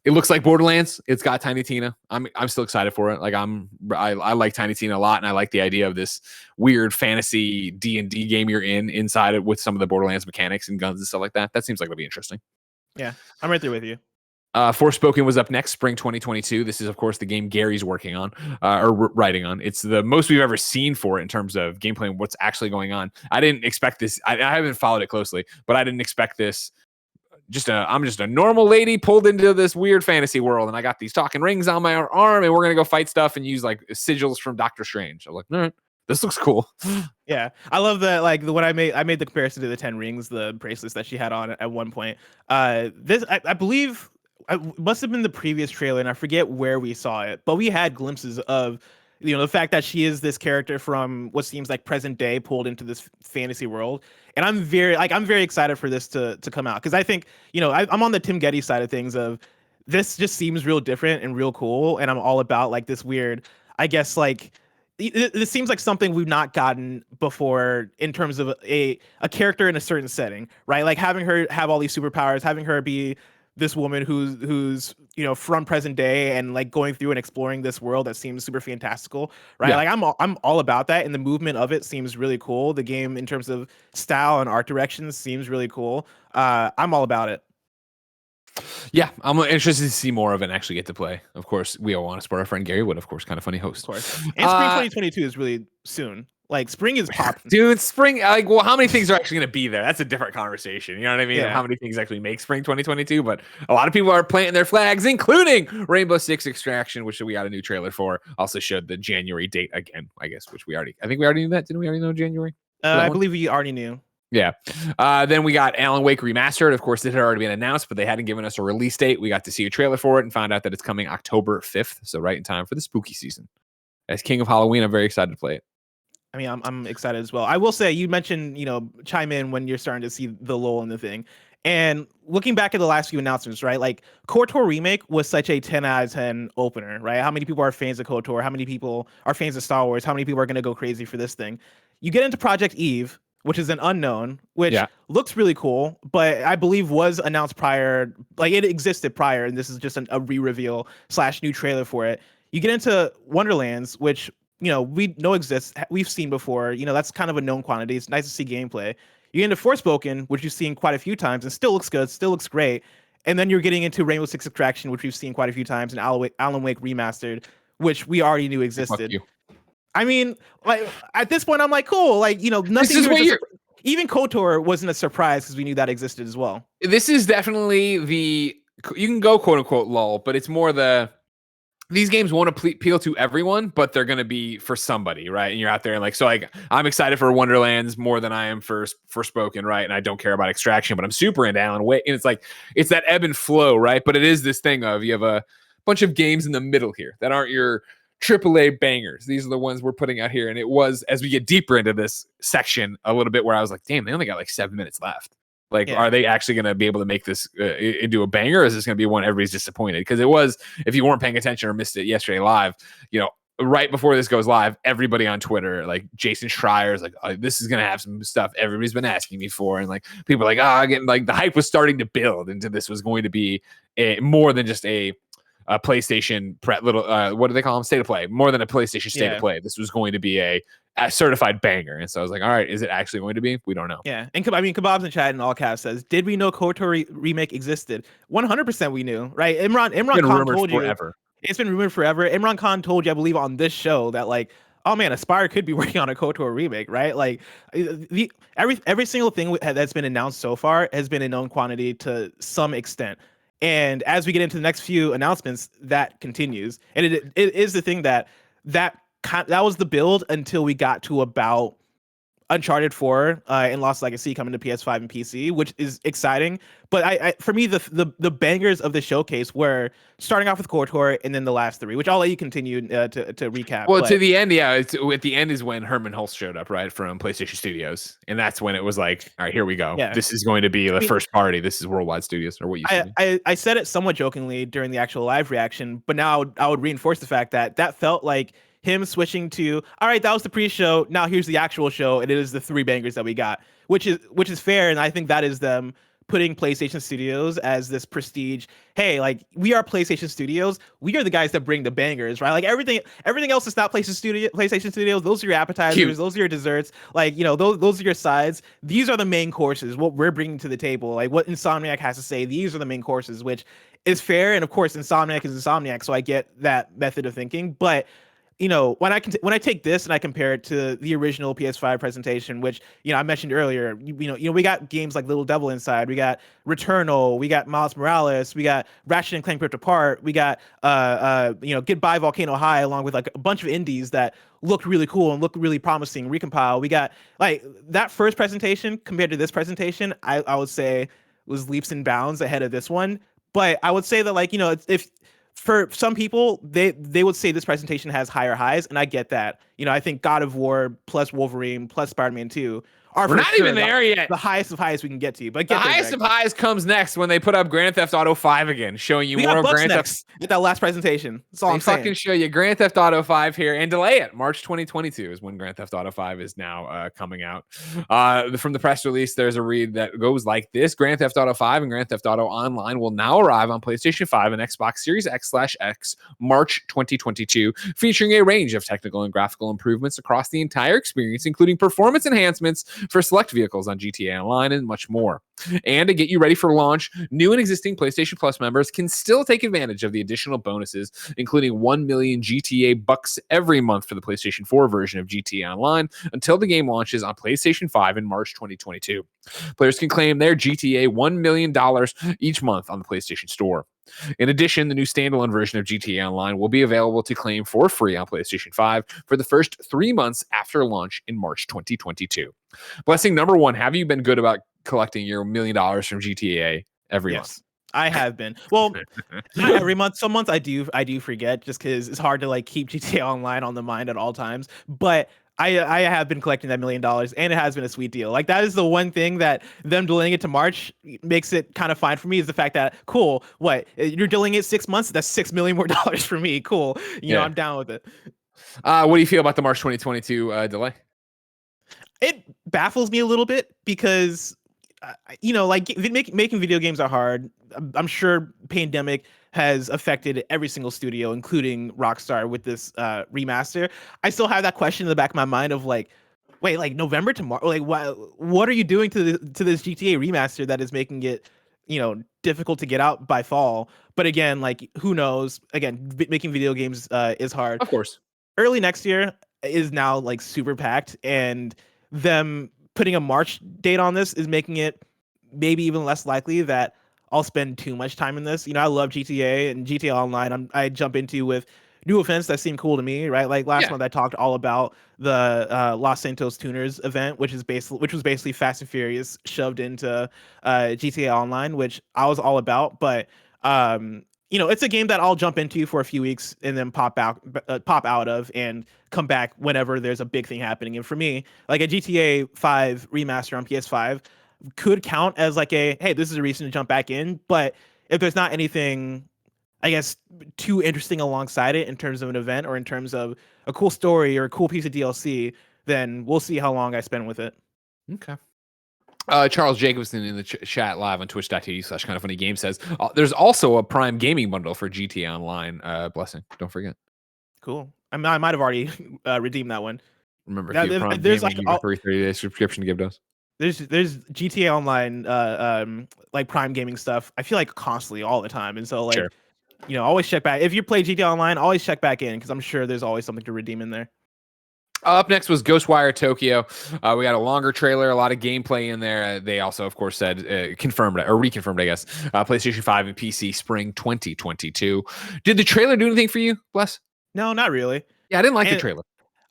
It looks like Borderlands. It's got Tiny Tina. I'm still excited for it. Like, I like Tiny Tina a lot, and I like the idea of this weird fantasy D&D game you're inside it with some of the Borderlands mechanics and guns and stuff like that. That seems like it'll be interesting. Yeah, I'm right there with you. Forspoken was up next, spring 2022. This is, of course, the game Gary's working on or writing on. It's the most we've ever seen for it in terms of gameplay and what's actually going on. I didn't expect this. I haven't followed it closely, but I didn't expect this. I'm just a normal lady pulled into this weird fantasy world, and I got these talking rings on my arm, and we're gonna go fight stuff and use like sigils from Doctor Strange. I'm like, all right, this looks cool. Yeah, I love that. Like, when I made the comparison to the 10 rings, the bracelets that she had on at one point. This I believe it must have been the previous trailer, and I forget where we saw it, but we had glimpses of the fact that she is this character from what seems like present day pulled into this fantasy world. And I'm very excited for this to come out, because I think, I'm on the Tim Getty side of things of this just seems real different and real cool. And I'm all about like this weird, I guess like this seems like something we've not gotten before in terms of a character in a certain setting, right? Like having her have all these superpowers, having her be this woman who's from present day and like going through and exploring this world that seems super fantastical, right? Yeah. Like I'm all about that, and the movement of it seems really cool. The game in terms of style and art directions seems really cool. I'm all about it. Yeah, I'm interested to see more of it and actually get to play. Of course, we all want to support our friend Gary Wood, of course, kind of funny host. Of course. And spring 2022 is really soon. Like spring is popping. Dude, spring, like, well, how many things are actually going to be there? That's a different conversation. You know what I mean? Yeah. How many things actually make spring 2022? But a lot of people are planting their flags, including Rainbow Six Extraction, which we got a new trailer for. Also showed the January date again, I guess, which I think we already knew that. Didn't we already know January? I believe we already knew. Yeah. Then we got Alan Wake Remastered. Of course, it had already been announced, but they hadn't given us a release date. We got to see a trailer for it and found out that it's coming October 5th. So right in time for the spooky season. As King of Halloween, I'm very excited to play it. I mean, I'm excited as well. I will say, you mentioned, chime in when you're starting to see the lull in the thing. And looking back at the last few announcements, right? Like KOTOR Remake was such a 10 out of 10 opener, right? How many people are fans of KOTOR? How many people are fans of Star Wars? How many people are going to go crazy for this thing? You get into Project Eve, which is an unknown, which looks really cool, but I believe was announced prior, like it existed prior, and this is just a re-reveal / new trailer for it. You get into Wonderlands, which we know exists, we've seen before. That's kind of a known quantity. It's nice to see gameplay. You get into Forspoken, which you've seen quite a few times, and still looks good, still looks great. And then you're getting into Rainbow Six Extraction, which we've seen quite a few times, and Alan Wake Remastered, which we already knew existed. I mean, like at this point, I'm like, cool. Like, nothing. This is what even KOTOR wasn't a surprise because we knew that existed as well. This is definitely you can go quote unquote lull, but it's more these games won't appeal to everyone, but they're going to be for somebody, right? And you're out there and I'm excited for Wonderlands more than I am for Forspoken, right? And I don't care about Extraction, but I'm super into Alan Wake. And it's that ebb and flow, right? But it is this thing of you have a bunch of games in the middle here that aren't your AAA bangers. These are the ones we're putting out here. And it was, as we get deeper into this section, a little bit where I was like, damn, they only got like 7 minutes left. Are they actually going to be able to make this into a banger, or is this going to be one everybody's disappointed? Because it was, if you weren't paying attention or missed it yesterday live, right before this goes live, everybody on Twitter, like Jason Schreier is like, oh, this is going to have some stuff everybody's been asking me for. And like people are like, getting like the hype was starting to build into this was going to be more than just a PlayStation what do they call them? State of play. More than a PlayStation state of play. This was going to be a certified banger. And so I was like, all right, is it actually going to be? We don't know. Yeah. And Kebabs in chat in all caps says, did we know KOTOR remake existed? 100% we knew, right? Imran Khan told you. It's been rumored forever. Imran Khan told you, I believe, on this show that like, oh man, Aspire could be working on a KOTOR remake, right? Like every single thing that's been announced so far has been a known quantity to some extent. And as we get into the next few announcements, that continues. And it is the thing that was the build until we got to about Uncharted 4 and Lost Legacy coming to PS5 and PC, which is exciting. But for me, the bangers of the showcase were starting off with KOTOR and then the last three, which I'll let you continue to recap. Well, to the end, yeah. At the end is when Herman Hulst showed up, right, from PlayStation Studios. And that's when it was like, all right, here we go. Yeah. This is going to be the first party. This is Worldwide Studios, or what you said. I said it somewhat jokingly during the actual live reaction, but now I would reinforce the fact that felt like him switching to, all right, that was the pre-show, now here's the actual show, and it is the three bangers that we got, which is fair, and I think that is them putting PlayStation Studios as this prestige. Hey, like, we are PlayStation Studios, we are the guys that bring the bangers, right? Like everything else is not PlayStation Studios. Those are your appetizers, those are your desserts, like, those are your sides. These are the main courses, what we're bringing to the table, like what Insomniac has to say. These are the main courses, which is fair, and of course Insomniac is Insomniac, so I get that method of thinking. But when I take this and I compare it to the original PS5 presentation, which I mentioned earlier, we got games like Little Devil Inside, we got Returnal, we got Miles Morales, we got Ratchet and Clank Rift Apart, we got Goodbye Volcano High, along with like a bunch of indies that looked really cool and looked really promising. Recompile, we got like that first presentation compared to this presentation, I would say was leaps and bounds ahead of this one. But I would say that if for some people, they would say this presentation has higher highs, and I get that. I think God of War plus Wolverine plus Spider-Man 2 are We're for not sure even there yet. the highest of highs we can get to. But The get there, highest Greg. of highs comes next when they put up Grand Theft Auto 5 again, showing you We more got of Bucks Grand Theft. next at that last presentation. That's all They I'm saying. fucking show you Grand Theft Auto 5 here and delay it. March 2022 is when Grand Theft Auto 5 is now coming out. From the press release, there's a read that goes like this: Grand Theft Auto 5 and Grand Theft Auto Online will now arrive on PlayStation 5 and Xbox Series X/X March 2022, featuring a range of technical and graphical improvements across the entire experience, including performance enhancements for select vehicles on GTA Online and much more. And to get you ready for launch, new and existing PlayStation Plus members can still take advantage of the additional bonuses, including 1 million GTA bucks every month for the PlayStation 4 version of GTA Online until the game launches on PlayStation 5 in March 2022. Players can claim their GTA $1 million each month on the PlayStation Store. In addition, the new standalone version of GTA Online will be available to claim for free on PlayStation 5 for the first 3 months after launch in March 2022. Blessing number one, have you been good about collecting your $1 million from GTA every month? I have been. Well, not every month. Some months I do forget just because it's hard to like keep GTA Online on the mind at all times. But I have been collecting that $1 million, and it has been a sweet deal. Like that is the one thing that them delaying it to March makes it kind of fine for me, is the fact that cool, what, you're delaying it 6 months? That's $6 million more for me. Cool. You know, I'm down with it. What do you feel about the March 2022 delay? It baffles me a little bit because you know, like making video games are hard. I'm sure pandemic has affected every single studio, including Rockstar, with this remaster. I still have that question in the back of my mind of like, wait, like November to March, like what are you doing to this GTA remaster that is making it, you know, difficult to get out by fall? But again, like who knows? Again, making video games is hard. Of course. Early next year is now like super packed, and them putting a March date on this is making it maybe even less likely that I'll spend too much time in this. You know, I love GTA and GTA Online. I jump into with new events that seem cool to me, right? Like last month, I talked all about the Los Santos Tuners event, which was basically Fast and Furious shoved into GTA Online, which I was all about. But you know, it's a game that I'll jump into for a few weeks and then pop out of and come back whenever there's a big thing happening. And for me, like a GTA 5 remaster on PS5 could count as like a, hey, this is a reason to jump back in. But if there's not anything, I guess, too interesting alongside it in terms of an event or in terms of a cool story or a cool piece of DLC, then we'll see how long I spend with it. Okay. Charles Jacobson in the chat live on twitch.tv/kindoffunnygames says there's also a Prime gaming bundle for GTA Online. Blessing, don't forget. Cool. I might have already redeemed that one. Remember, now, if you Prime there's gaming, like you get a free 30-day subscription to give to us. There's GTA Online like Prime gaming stuff. I feel like constantly all the time, and so like you know, always check back. If you play GTA Online, always check back in because I'm sure there's always something to redeem in there. Up next was Ghostwire Tokyo. We got a longer trailer, a lot of gameplay in there. They also, of course, said confirmed or reconfirmed, I guess, PlayStation 5 and PC spring 2022. Did the trailer do anything for you, Bless? No, not really. Yeah, I didn't like the trailer.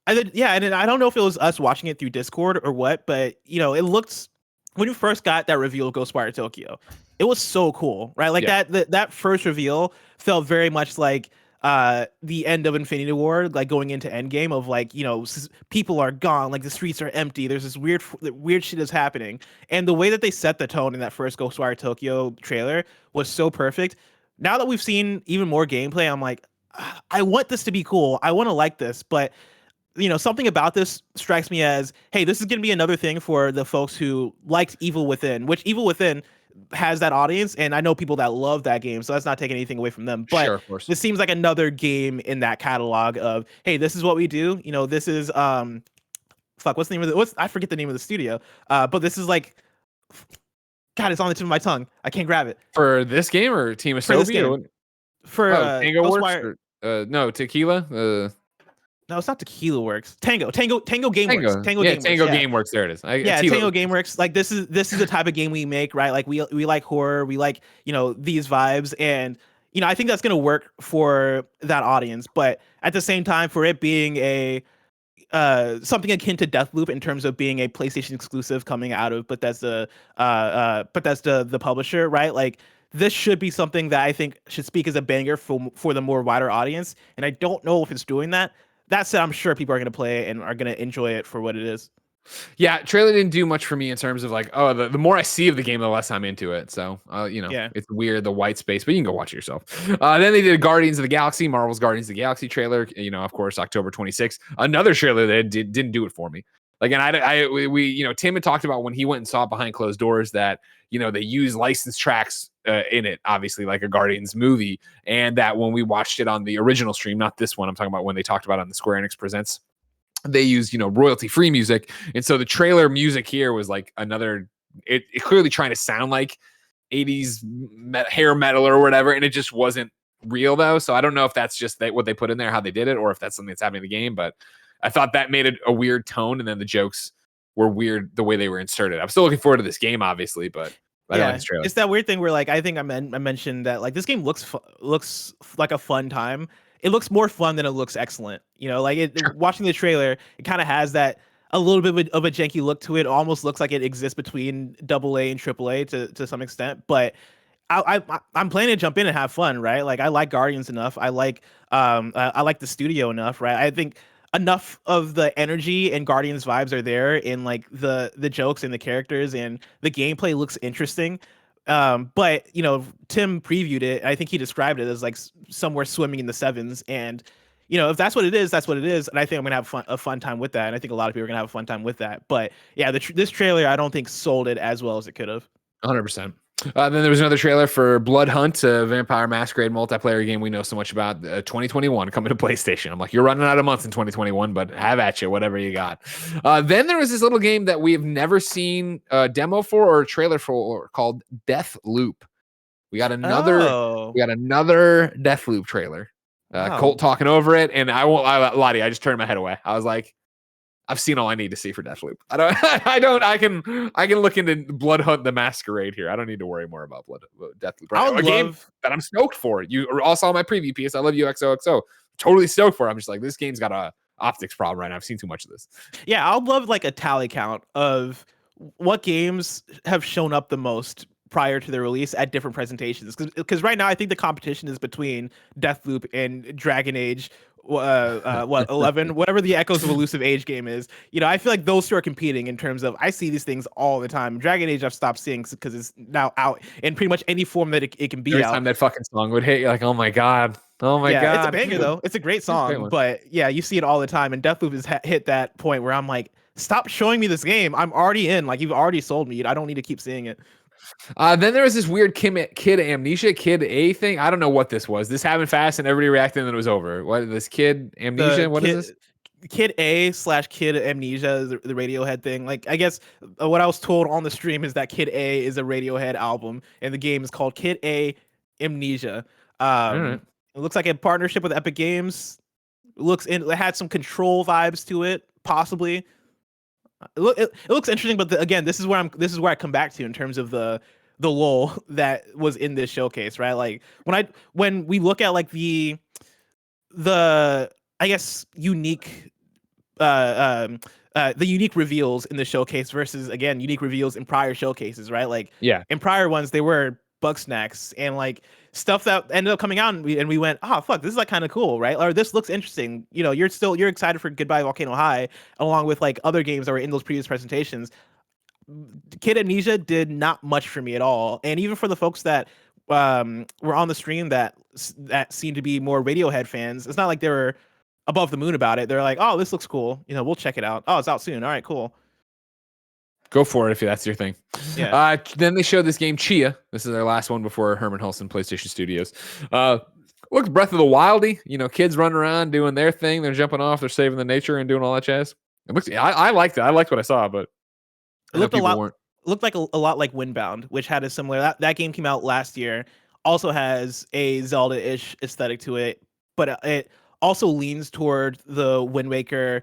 And I don't know if it was us watching it through Discord or what, but you know, it looked, when you first got that reveal of Ghostwire Tokyo, it was so cool, right? Like that first reveal felt very much like the end of Infinity War, like going into Endgame of like, you know, people are gone, like the streets are empty, there's this weird shit is happening. And the way that they set the tone in that first Ghostwire Tokyo trailer was so perfect. Now that we've seen even more gameplay, I'm like, I want this to be cool. I want to like this, but you know, something about this strikes me as, hey, this is going to be another thing for the folks who liked Evil Within, which Evil Within has that audience, and I know people that love that game, so that's not taking anything away from them. But sure, of course, this seems like another game in that catalog of, hey, this is what we do. You know, this is what's the name of the I forget the name of the studio. But this is like, God, it's on the tip of my tongue. I can't grab it. For this game or Team Asobi? For Tango Works? No, Tequila? No, it's not Tequila Works. Tango Gameworks. Tango Gameworks. There it is. Tango Gameworks. Like this is the type of game we make, right? Like we like horror, we like, you know, these vibes, and you know, I think that's gonna work for that audience. But at the same time, for it being a something akin to Deathloop in terms of being a PlayStation exclusive coming out of Bethesda, the publisher, right? Like this should be something that I think should speak as a banger for the more wider audience, and I don't know if it's doing that. That said, I'm sure people are going to play it and are going to enjoy it for what it is. Yeah, trailer didn't do much for me in terms of like, oh, the more I see of the game, the less I'm into it. So, Yeah. it's weird, the white space, but you can go watch it yourself. Then they did Guardians of the Galaxy, Marvel's Guardians of the Galaxy trailer, of course, October 26th. Another trailer that didn't do it for me. Like, and we Tim had talked about when he went and saw it behind closed doors that, they use licensed tracks in it, obviously, like a Guardians movie. And that when we watched it on the original stream, not this one, I'm talking about when they talked about it on the Square Enix Presents, they used royalty free music, and so the trailer music here was like another it clearly trying to sound like 80s hair metal or whatever, and it just wasn't real though. So I don't know if that's just what they put in there, how they did it, or if that's something that's happening in the game, but I thought that made it a weird tone, and then the jokes were weird the way they were inserted. I'm still looking forward to this game, obviously, but I don't like this trailer. It's that weird thing where, like, I think I mentioned that, like, this game looks like a fun time. It looks more fun than it looks excellent. Sure. Watching the trailer, it kind of has that a little bit of a janky look to it. It almost looks like it exists between AA and AAA to some extent. But I'm planning to jump in and have fun, right? Like, I like Guardians enough. I like the studio enough, right? I think enough of the energy and Guardians vibes are there in, like, the jokes and the characters, and the gameplay looks interesting. But Tim previewed it. I think he described it as like somewhere swimming in the sevens, and if that's what it is, that's what it is. And I think I'm gonna have a fun time with that, and I think a lot of people are gonna have a fun time with that. But yeah, this trailer I don't think sold it as well as it could have. 100%. Then there was another trailer for Blood Hunt, a Vampire Masquerade multiplayer game we know so much about, 2021 coming to PlayStation. I'm like, you're running out of months in 2021, but have at you, whatever you got. Then there was this little game that we have never seen a demo for or a trailer for called Death Loop. We got another Death Loop trailer. Wow. Colt talking over it, and I won't lie to you, I just turned my head away. I was like, I've seen all I need to see for Deathloop. I can look into Blood Hunt the Masquerade here. I don't need to worry more about Deathloop. Right? Game that I'm stoked for. You all saw my preview piece. I love you, XOXO. Totally stoked for it. I'm just like, this game's got a optics problem right now. I've seen too much of this. Yeah, I'll love like a tally count of what games have shown up the most prior to the release at different presentations, because right now I think the competition is between Deathloop and Dragon Age 11, whatever the Echoes of Elusive Age game is. I feel like those two are competing in terms of, I see these things all the time. Dragon Age I've stopped seeing because it's now out in pretty much any form that it can be Every out. time that fucking song would hit, you're like, oh my god, god. It's a banger though. It's a great song, but yeah, you see it all the time, and Deathloop has hit that point where I'm like, stop showing me this game. I'm already in. Like, you've already sold me. I don't need to keep seeing it. Then there was this weird Kid Amnesia, Kid A thing. I don't know what this was. This happened fast and everybody reacted and then it was over. What, this Kid Amnesia? What is this? Kid A/Kid Amnesia, the Radiohead thing. Like, I guess what I was told on the stream is that Kid A is a Radiohead album, and the game is called Kid A Amnesia. It looks like a partnership with Epic Games. It had some Control vibes to it, possibly. It looks interesting, but again, this is where I come back to in terms of the lull that was in this showcase, right? Like, when we look at like the I guess unique the unique reveals in the showcase versus, again, unique reveals in prior showcases, right? Like, yeah, in prior ones they were bug snacks and like stuff that ended up coming out, and we went, oh fuck, this is like kind of cool, right? Or this looks interesting. You're excited for Goodbye Volcano High, along with like other games that were in those previous presentations. Kid Amnesia did not much for me at all, and even for the folks that were on the stream that seemed to be more Radiohead fans, it's not like they were above the moon about it. They're like, oh, this looks cool, we'll check it out. Oh, it's out soon. All right, cool. Go for it if that's your thing. Yeah. Then they showed this game, Chia. This is their last one before Herman Hulse and PlayStation Studios. Looks Breath of the Wildy. Kids running around doing their thing. They're jumping off. They're saving the nature and doing all that jazz. It looks. I liked it. I liked what I saw, but it looked looked like a lot like Windbound, which had a similar. That game came out last year. Also has a Zelda-ish aesthetic to it, but it also leans toward the Wind Waker.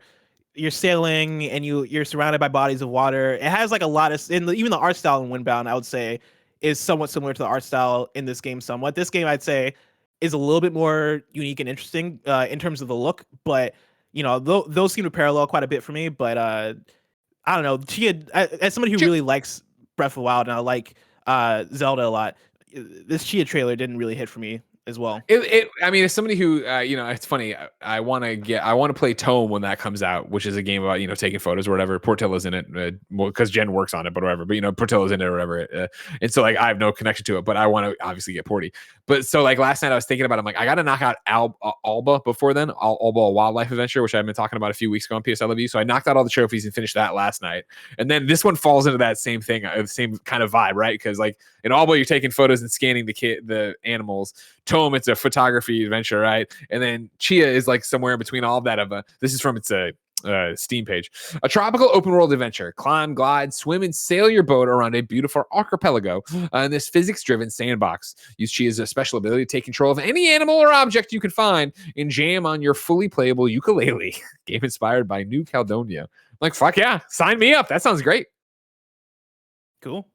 You're sailing and you're surrounded by bodies of water. It has like a lot of, even the art style in Windbound, I would say, is somewhat similar to the art style in this game. Somewhat, this game I'd say is a little bit more unique and interesting in terms of the look. But those seem to parallel quite a bit for me. But I don't know. Chia, as somebody who really likes Breath of the Wild and I like Zelda a lot, this Chia trailer didn't really hit for me. as well. I mean, as somebody who, it's funny. I want to play Tome when that comes out, which is a game about, taking photos or whatever. Portilla's in it because Jen works on it, but whatever. But Portilla's in it or whatever. And so like I have no connection to it, but I want to obviously get Porty. But so like last night I was thinking about, I'm like, I got to knock out Alba before then. Alba, a wildlife adventure, which I've been talking about a few weeks ago on PSLW. So I knocked out all the trophies and finished that last night. And then this one falls into that same thing, the same kind of vibe, right? Because like in Alba, you're taking photos and scanning the animals. Tome, it's a photography adventure, right? And then Chia is like somewhere in between all of that. This is from its Steam page. A tropical open world adventure. Climb, glide, swim, and sail your boat around a beautiful archipelago in this physics-driven sandbox. Use Chia's special ability to take control of any animal or object you can find and jam on your fully playable ukulele. Game inspired by New Caledonia. I'm like, fuck yeah, sign me up. That sounds great. Cool.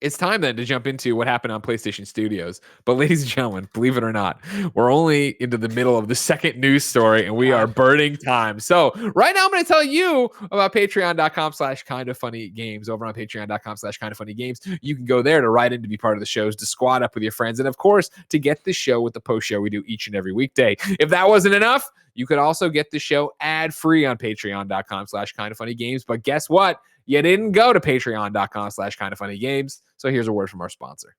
It's time then to jump into what happened on PlayStation Studios. But ladies and gentlemen, believe it or not, we're only into the middle of the second news story and we are burning time. So right now I'm going to tell you about patreon.com/kindoffunnygames. Over on patreon.com/kindoffunnygames. You can go there to write in to be part of the shows, to squad up with your friends, and of course, to get the show with the post show we do each and every weekday. If that wasn't enough, you could also get the show ad-free on patreon.com/kindoffunnygames. But guess what? You didn't go to patreon.com/kindoffunnygames. So here's a word from our sponsor.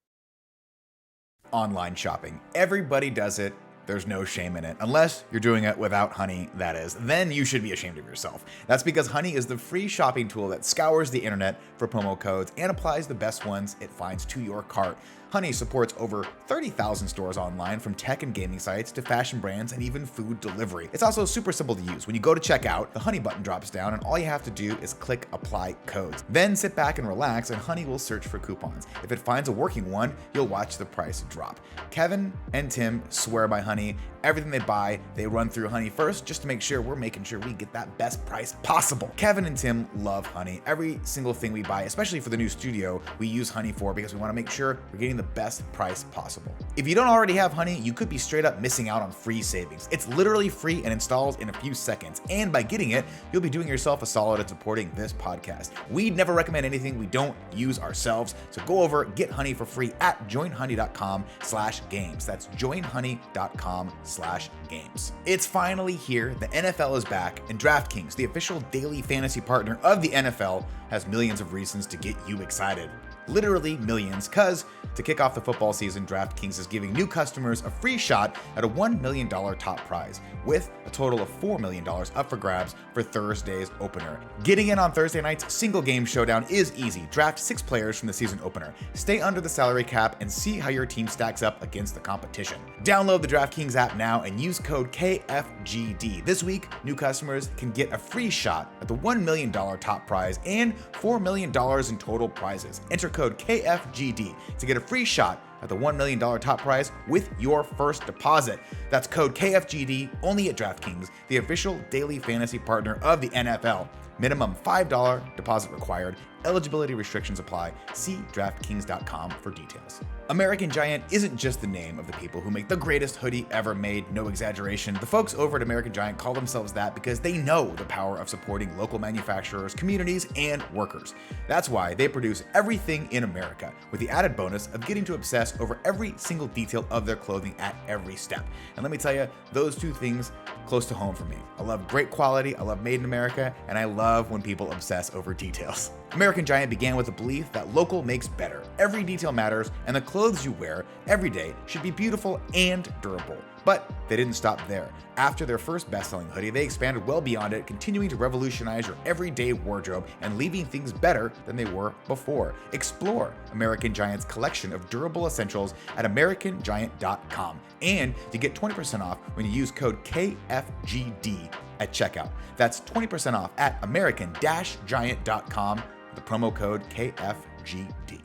Online shopping. Everybody does it. There's no shame in it. Unless you're doing it without Honey, that is. Then you should be ashamed of yourself. That's because Honey is the free shopping tool that scours the internet for promo codes and applies the best ones it finds to your cart. Honey supports over 30,000 stores online, from tech and gaming sites to fashion brands and even food delivery. It's also super simple to use. When you go to checkout, the Honey button drops down and all you have to do is click apply codes. Then sit back and relax and Honey will search for coupons. If it finds a working one, you'll watch the price drop. Kevin and Tim swear by Honey. Everything they buy, they run through Honey first just to make sure we're making sure we get that best price possible. Kevin and Tim love Honey. Every single thing we buy, especially for the new studio, we use Honey for because we want to make sure we're getting the best price possible. If you don't already have Honey, you could be straight up missing out on free savings. It's literally free and installs in a few seconds. And by getting it, you'll be doing yourself a solid at supporting this podcast. We'd never recommend anything we don't use ourselves. So go over, get Honey for free at joinhoney.com/games. That's joinhoney.com/games. It's finally here. The NFL is back, and DraftKings, the official daily fantasy partner of the NFL, has millions of reasons to get you excited. Literally millions, because to kick off the football season, DraftKings is giving new customers a free shot at a $1 million top prize, with a total of $4 million up for grabs for Thursday's opener. Getting in on Thursday night's single game showdown is easy. Draft 6 players from the season opener, stay under the salary cap, and see how your team stacks up against the competition. Download the DraftKings app now and use code KFGD. This week, new customers can get a free shot at the $1 million top prize and $4 million in total prizes. Enter code KFGD to get a free shot at the $1 million top prize with your first deposit. That's code KFGD only at DraftKings, the official daily fantasy partner of the NFL. Minimum $5 deposit required. Eligibility restrictions apply. See DraftKings.com for details. American Giant isn't just the name of the people who make the greatest hoodie ever made, no exaggeration. The folks over at American Giant call themselves that because they know the power of supporting local manufacturers, communities, and workers. That's why they produce everything in America, with the added bonus of getting to obsess over every single detail of their clothing at every step. And let me tell you, those two things close to home for me. I love great quality, I love made in America, and I love when people obsess over details. American Giant began with the belief that local makes better. Every detail matters, and the clothes you wear every day should be beautiful and durable. But they didn't stop there. After their first best-selling hoodie, they expanded well beyond it, continuing to revolutionize your everyday wardrobe and leaving things better than they were before. Explore American Giant's collection of durable essentials at americangiant.com. And you get 20% off when you use code KFGD at checkout. That's 20% off at american-giant.com. The promo code KFGD.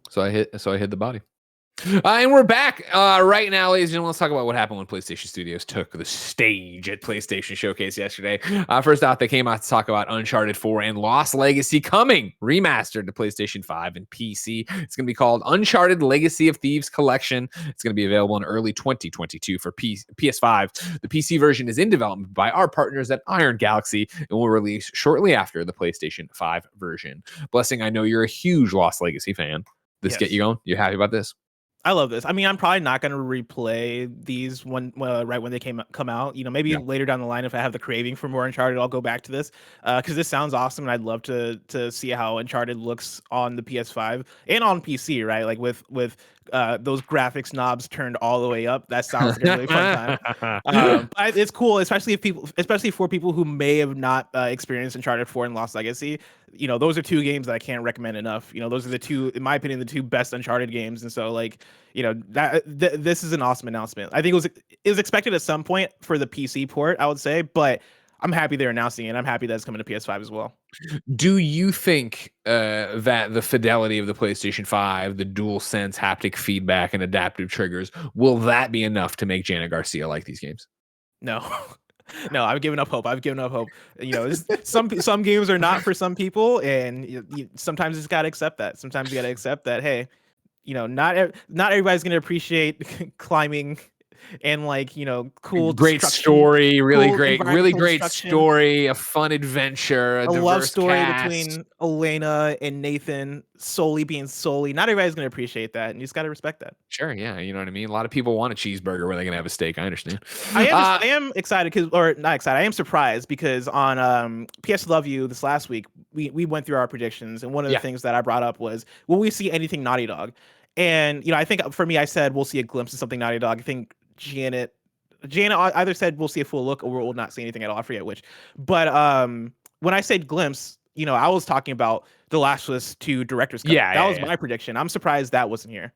So I hit the body. And we're back right now, ladies and gentlemen. Let's talk about what happened when PlayStation Studios took the stage at PlayStation Showcase yesterday. First out, they came out to talk about Uncharted 4 and Lost Legacy coming remastered to PlayStation 5 and PC. It's going to be called Uncharted Legacy of Thieves Collection. It's going to be available in early 2022 for PS5. The PC version is in development by our partners at Iron Galaxy and will release shortly after the PlayStation 5 version. Blessing, I know you're a huge Lost Legacy fan. This Yes. get you going? You happy about this? I love this. I mean, I'm probably not going to replay these right when they come out. You know, maybe later down the line, if I have the craving for more Uncharted, I'll go back to this because this sounds awesome, and I'd love to see how Uncharted looks on the PS5 and on PC. Right, like with those graphics knobs turned all the way up. That sounds like a really fun time. But it's cool, especially for people who may have not experienced Uncharted 4 and Lost Legacy. You know, those are two games that I can't recommend enough. You know, those are the two, in my opinion, the two best Uncharted games. And so, like, you know, this is an awesome announcement. I think it was expected at some point for the PC port, I would say, but I'm happy they're announcing it. I'm happy that it's coming to PS5 as well. Do you think that the fidelity of the PlayStation 5, the DualSense haptic feedback and adaptive triggers, will that be enough to make Janet Garcia like these games? No. No, I've given up hope. You know, some games are not for some people, and sometimes you just gotta accept that. Sometimes you gotta accept that. Hey, you know, not everybody's gonna appreciate climbing and, like, you know, cool, great story, really great destruction. story, a fun adventure, a diverse love story cast. between Elena and Nathan solely being Sully. Not everybody's gonna appreciate that, and you just gotta respect that. Sure, yeah, you know what I mean. A lot of people want a cheeseburger where they're gonna have a steak. I understand. I am excited not excited. I am surprised because on PS Love You this last week we went through our predictions, and one of the things that I brought up was, will we see anything Naughty Dog? And, you know, I think for me, I said we'll see a glimpse of something Naughty Dog. I think Janet either said we'll see a full look or we'll not see anything at all. I forget which. But when I said glimpse, you know, I was talking about The Last of Us 2 director's cut. That was my prediction. I'm surprised that wasn't here.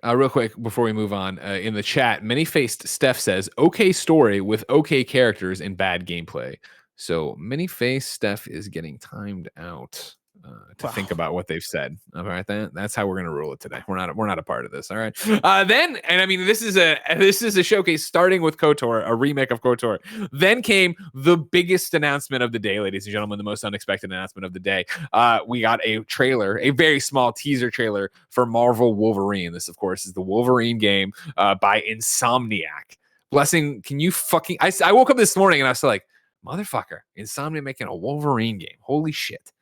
Real quick before we move on, in the chat, Many-Faced Steph says, okay story with okay characters and bad gameplay. So Many-Faced Steph is getting timed out to think about what they've said. All right, that's how we're gonna rule it today. We're not a part of this. All right. Then, and I mean, this is a showcase starting with KOTOR, a remake of KOTOR. Then came the biggest announcement of the day, ladies and gentlemen, the most unexpected announcement of the day. We got a trailer, a very small teaser trailer for Marvel Wolverine. This, of course, is the Wolverine game by Insomniac. Blessing, can you fucking? I woke up this morning and I was like, motherfucker, Insomniac making a Wolverine game. Holy shit.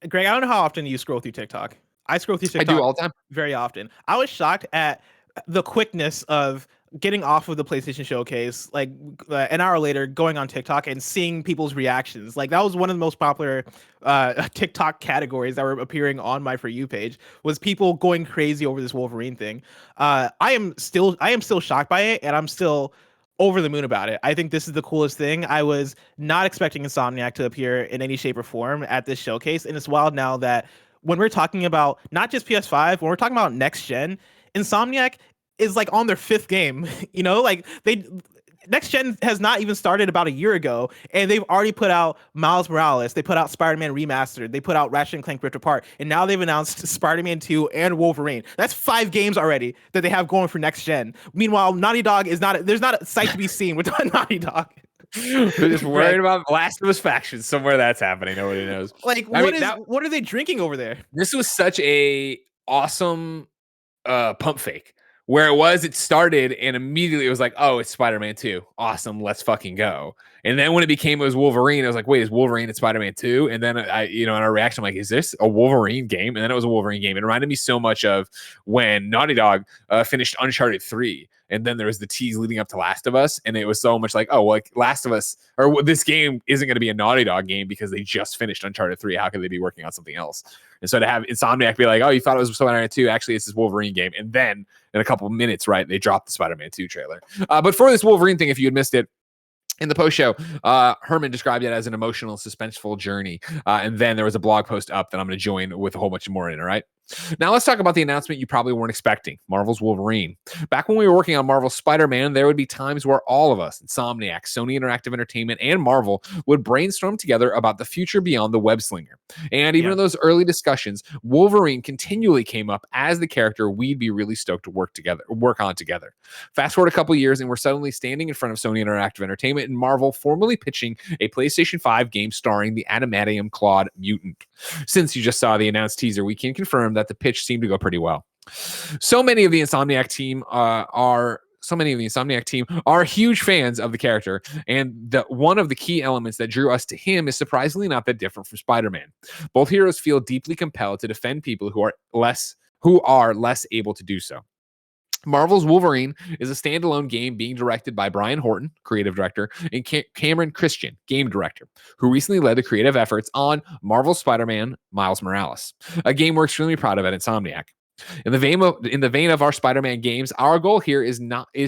Greg, I don't know how often you scroll through TikTok. I scroll through TikTok. I do all the time. Very often. I was shocked at the quickness of getting off of the PlayStation Showcase, like an hour later, going on TikTok and seeing people's reactions. Like, that was one of the most popular TikTok categories that were appearing on my For You page, was people going crazy over this Wolverine thing. I am still shocked by it, and I'm still over the moon about it. I think this is the coolest thing. I was not expecting Insomniac to appear in any shape or form at this showcase, and it's wild now that when we're talking about not just PS5, when we're talking about next gen, Insomniac is like on their 5th game. You know, like next gen has not even started about a year ago, and they've already put out Miles Morales. They put out Spider-Man Remastered. They put out Ratchet & Clank Rift Apart, and now they've announced Spider-Man 2 and Wolverine. That's 5 games already that they have going for next gen. Meanwhile, Naughty Dog there's not a sight to be seen with Naughty Dog. They're just worried about Last of Us factions. Somewhere that's happening. Nobody knows. Like, what are they drinking over there? This was such a awesome pump fake. Where it started and immediately it was like, oh, it's Spider-Man 2. Awesome, let's fucking go. And then when it was Wolverine, I was like, wait, is Wolverine and Spider-Man 2? And then in our reaction, I'm like, is this a Wolverine game? And then it was a Wolverine game. It reminded me so much of when Naughty Dog finished Uncharted 3. And then there was the tease leading up to Last of Us. And it was so much like, oh, well, like Last of Us, or this game isn't going to be a Naughty Dog game because they just finished Uncharted 3. How could they be working on something else? And so to have Insomniac be like, oh, you thought it was Spider-Man 2. Actually, it's this Wolverine game. And then in a couple of minutes, right, they dropped the Spider-Man 2 trailer. But for this Wolverine thing, if you had missed it, in the post show, Herman described it as an emotional, suspenseful journey. And then there was a blog post up that I'm going to join with a whole bunch more in, all right? Now let's talk about the announcement you probably weren't expecting, Marvel's Wolverine. Back when we were working on Marvel's Spider-Man, there would be times where all of us, Insomniac, Sony Interactive Entertainment, and Marvel would brainstorm together about the future beyond the web slinger. And even in those early discussions, Wolverine continually came up as the character we'd be really stoked to work on together. Fast forward a couple years, and we're suddenly standing in front of Sony Interactive Entertainment and Marvel formally pitching a PlayStation 5 game starring the adamantium clawed mutant. Since you just saw the announced teaser, we can confirm that the pitch seemed to go pretty well. So many of the Insomniac team are huge fans of the character, and one of the key elements that drew us to him is surprisingly not that different from Spider-Man. Both heroes feel deeply compelled to defend people who are less able to do so. Marvel's Wolverine is a standalone game being directed by Brian Horton, creative director, and Cameron Christian, game director, who recently led the creative efforts on Marvel's Spider-Man Miles Morales, a game we're extremely proud of at Insomniac. In the vein of our Spider-Man games, our goal here is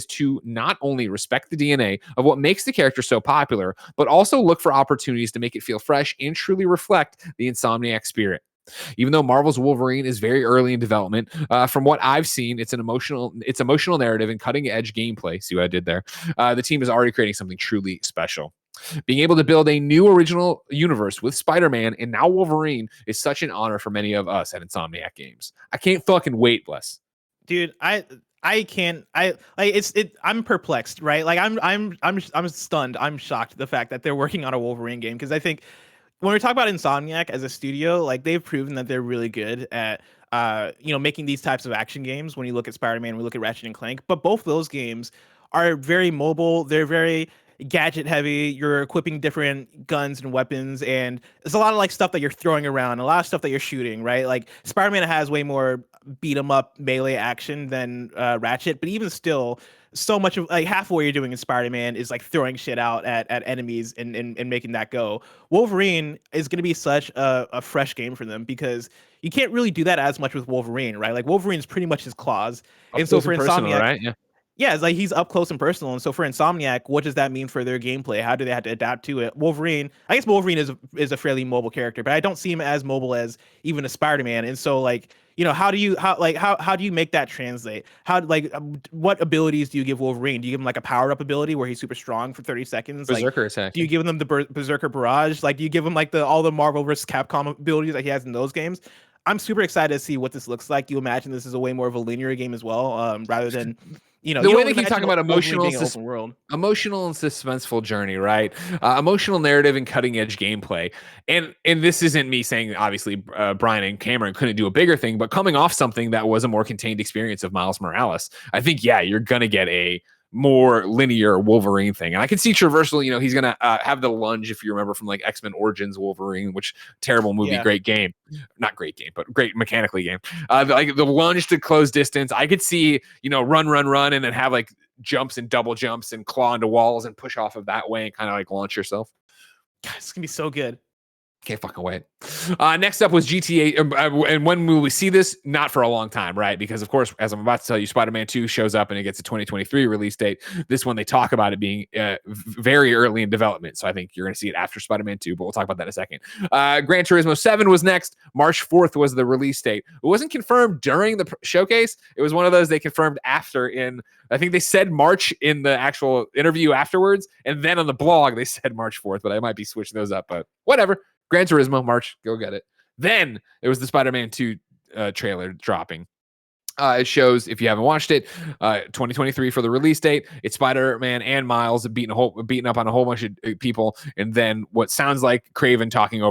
to not only respect the DNA of what makes the character so popular, but also look for opportunities to make it feel fresh and truly reflect the Insomniac spirit. Even though Marvel's Wolverine is very early in development, from what I've seen, it's emotional narrative and cutting edge gameplay. See what I did there? The team is already creating something truly special. Being able to build a new original universe with Spider-Man and now Wolverine is such an honor for many of us at Insomniac Games. I can't fucking wait, Bless. Dude, I can't. I'm perplexed, right? Like I'm stunned. I'm shocked the fact that they're working on a Wolverine game, because I think when we talk about Insomniac as a studio, like they've proven that they're really good at making these types of action games. When you look at Spider-Man, we look at Ratchet and Clank, but both those games are very mobile. They're very gadget heavy. You're equipping different guns and weapons, and there's a lot of like stuff that you're throwing around, a lot of stuff that you're shooting, right? Like Spider-Man has way more beat 'em up melee action than Ratchet, but even still, so much of like half of what you're doing in Spider-Man is like throwing shit out at enemies and making that go. Wolverine is going to be such a fresh game for them, because you can't really do that as much with Wolverine, right? Like Wolverine's pretty much his claws. And so for Insomniac, right? yeah, it's like he's up close and personal. And so for Insomniac, what does that mean for their gameplay? How do they have to adapt to it? Wolverine, I guess Wolverine is a fairly mobile character, but I don't see him as mobile as even a Spider-Man. And so like, how do you make that translate? What abilities do you give Wolverine? Do you give him like a power-up ability where he's super strong for 30 seconds? Berserker attack. Do you give him the Berserker Barrage? Like, do you give him like all the Marvel vs. Capcom abilities that he has in those games? I'm super excited to see what this looks like. You imagine this is a way more of a linear game as well, rather than the way they keep talking about emotional and suspenseful journey, right? Emotional narrative and cutting edge gameplay. And this isn't me saying, obviously, Brian and Cameron couldn't do a bigger thing, but coming off something that was a more contained experience of Miles Morales, I think, yeah, you're going to get a more linear Wolverine thing. And I can see traversal, he's going to have the lunge, if you remember from like X-Men Origins Wolverine, which terrible movie, great game. Not great game, but great mechanically game. Like the lunge to close distance. I could see, run, and then have like jumps and double jumps and claw into walls and push off of that way and kind of like launch yourself. God, it's going to be so good. Can't fucking wait. Next up was GTA. And when will we see this? Not for a long time, right? Because, of course, as I'm about to tell you, Spider-Man 2 shows up and it gets a 2023 release date. This one, they talk about it being very early in development. So I think you're going to see it after Spider-Man 2, but we'll talk about that in a second. Gran Turismo 7 was next. March 4th was the release date. It wasn't confirmed during the showcase. It was one of those they confirmed after I think they said March in the actual interview afterwards. And then on the blog, they said March 4th, but I might be switching those up, but whatever. Gran Turismo, March, go get it. Then it was the Spider-Man 2 trailer dropping. It shows, if you haven't watched it, 2023 for the release date. It's Spider-Man and Miles beating up on a whole bunch of people, and then what sounds like Kraven talking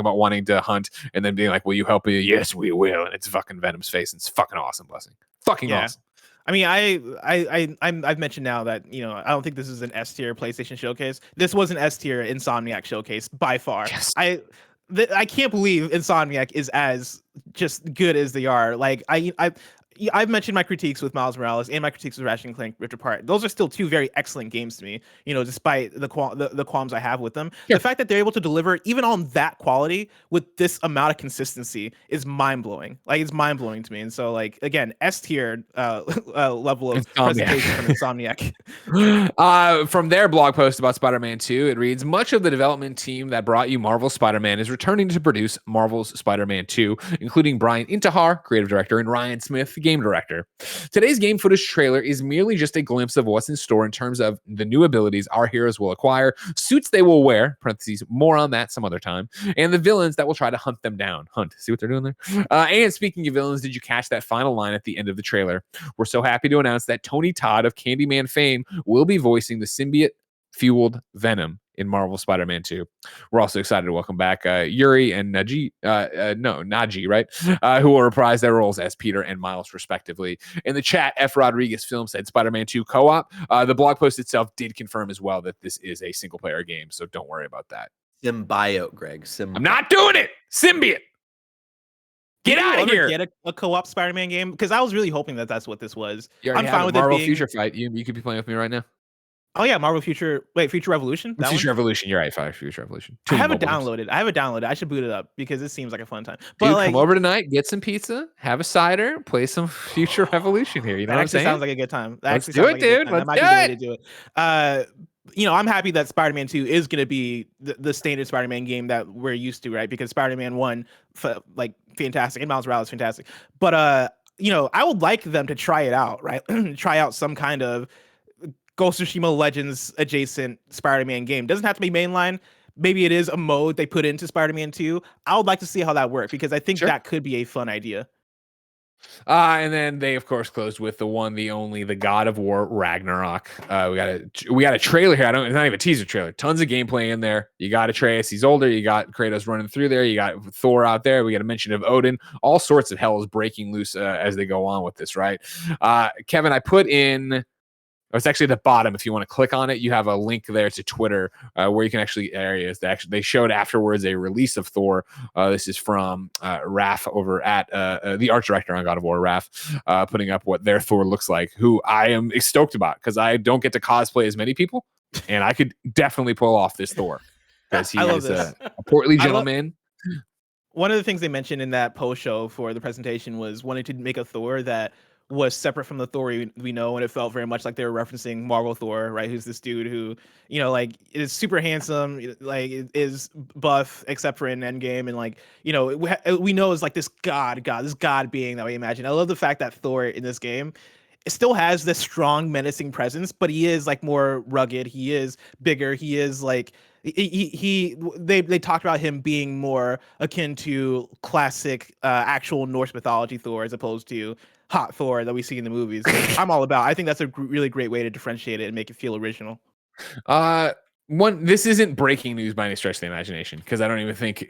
about wanting to hunt, and then being like, "Will you help me?" Yes, we will. And it's fucking Venom's face, and it's fucking awesome, Blessing. Fucking awesome. I mean, I've mentioned now that I don't think this is an S tier PlayStation showcase. This was an S tier Insomniac showcase by far. Yes. I can't believe Insomniac is as just good as they are. Like I've mentioned my critiques with Miles Morales and my critiques with Ratchet and Clank Rift Apart. Those are still two very excellent games to me, despite the qualms I have with them. Yeah. The fact that they're able to deliver even on that quality with this amount of consistency is mind-blowing. Like, it's mind-blowing to me. And so, like, again, S-tier level of presentation from Insomniac. From their blog post about Spider-Man 2, it reads, much of the development team that brought you Marvel's Spider-Man is returning to produce Marvel's Spider-Man 2, including Brian Intihar, creative director, and Ryan Smith, game director. Today's game footage trailer is merely just a glimpse of what's in store in terms of the new abilities our heroes will acquire, suits they will wear, parentheses, more on that some other time, and the villains that will try to hunt them down. See what they're doing there? And speaking of villains, did you catch that final line at the end of the trailer? We're so happy to announce that Tony Todd of Candyman fame will be voicing the symbiote-fueled Venom in Marvel Spider-Man 2. We're also excited to welcome back Yuri and Najee, right? Who will reprise their roles as Peter and Miles, respectively. In the chat, F. Rodriguez Film said Spider-Man 2 co-op. The blog post itself did confirm as well that this is a single-player game, so don't worry about that. Symbiote, Greg. I'm not doing it! Symbiote! Get out of here. Get a co-op Spider-Man game, because I was really hoping that that's what this was. I'm fine with Marvel it being Future Fight. You could be playing with me right now. Oh yeah, Future Revolution. That Future one? Revolution. You're right. Future Revolution. I have it downloaded. I should boot it up because it seems like a fun time. But Dude, like, come over tonight, get some pizza, have a cider, play some Future Revolution here. You know that what I'm actually saying? sounds like a good time. Let's do it, dude. That might be the way to do it. I'm happy that Spider-Man 2 is going to be the standard Spider-Man game that we're used to, right? Because Spider-Man 1, fantastic, and Miles Morales, fantastic. But I would like them to try it out, right? Try out some kind of Ghost of Tsushima Legends adjacent Spider-Man game. Doesn't have to be mainline. Maybe it is a mode they put into Spider-Man 2. I would like to see how that works, because I think that could be a fun idea. And then they, of course, closed with the one, the only, the God of War Ragnarok. We got a trailer here. It's not even a teaser trailer. Tons of gameplay in there. You got Atreus, he's older. You got Kratos running through there. You got Thor out there. We got a mention of Odin. All sorts of hell is breaking loose as they go on with this, right? Kevin, I put in. It's actually at the bottom. If you want to click on it, you have a link there to Twitter where you can actually they showed afterwards a release of Thor. This is from Raph over at the art director on God of War, Raph, putting up what their Thor looks like, who I am stoked about because I don't get to cosplay as many people, and I could definitely pull off this Thor because he is a portly gentleman. One of the things they mentioned in that post show for the presentation was wanting to make a Thor that was separate from the Thor we know, and it felt very much like they were referencing Marvel Thor, right? Who's this dude who, is super handsome, is buff, except for in Endgame, and we know is like this god being that we imagine. I love the fact that Thor in this game still has this strong, menacing presence, but he is like more rugged. He is bigger. He is like they talked about him being more akin to classic actual Norse mythology Thor as opposed to hot Thor that we see in the movies. I'm all about. I think that's a really great way to differentiate it and make it feel original. This isn't breaking news by any stretch of the imagination, because I don't even think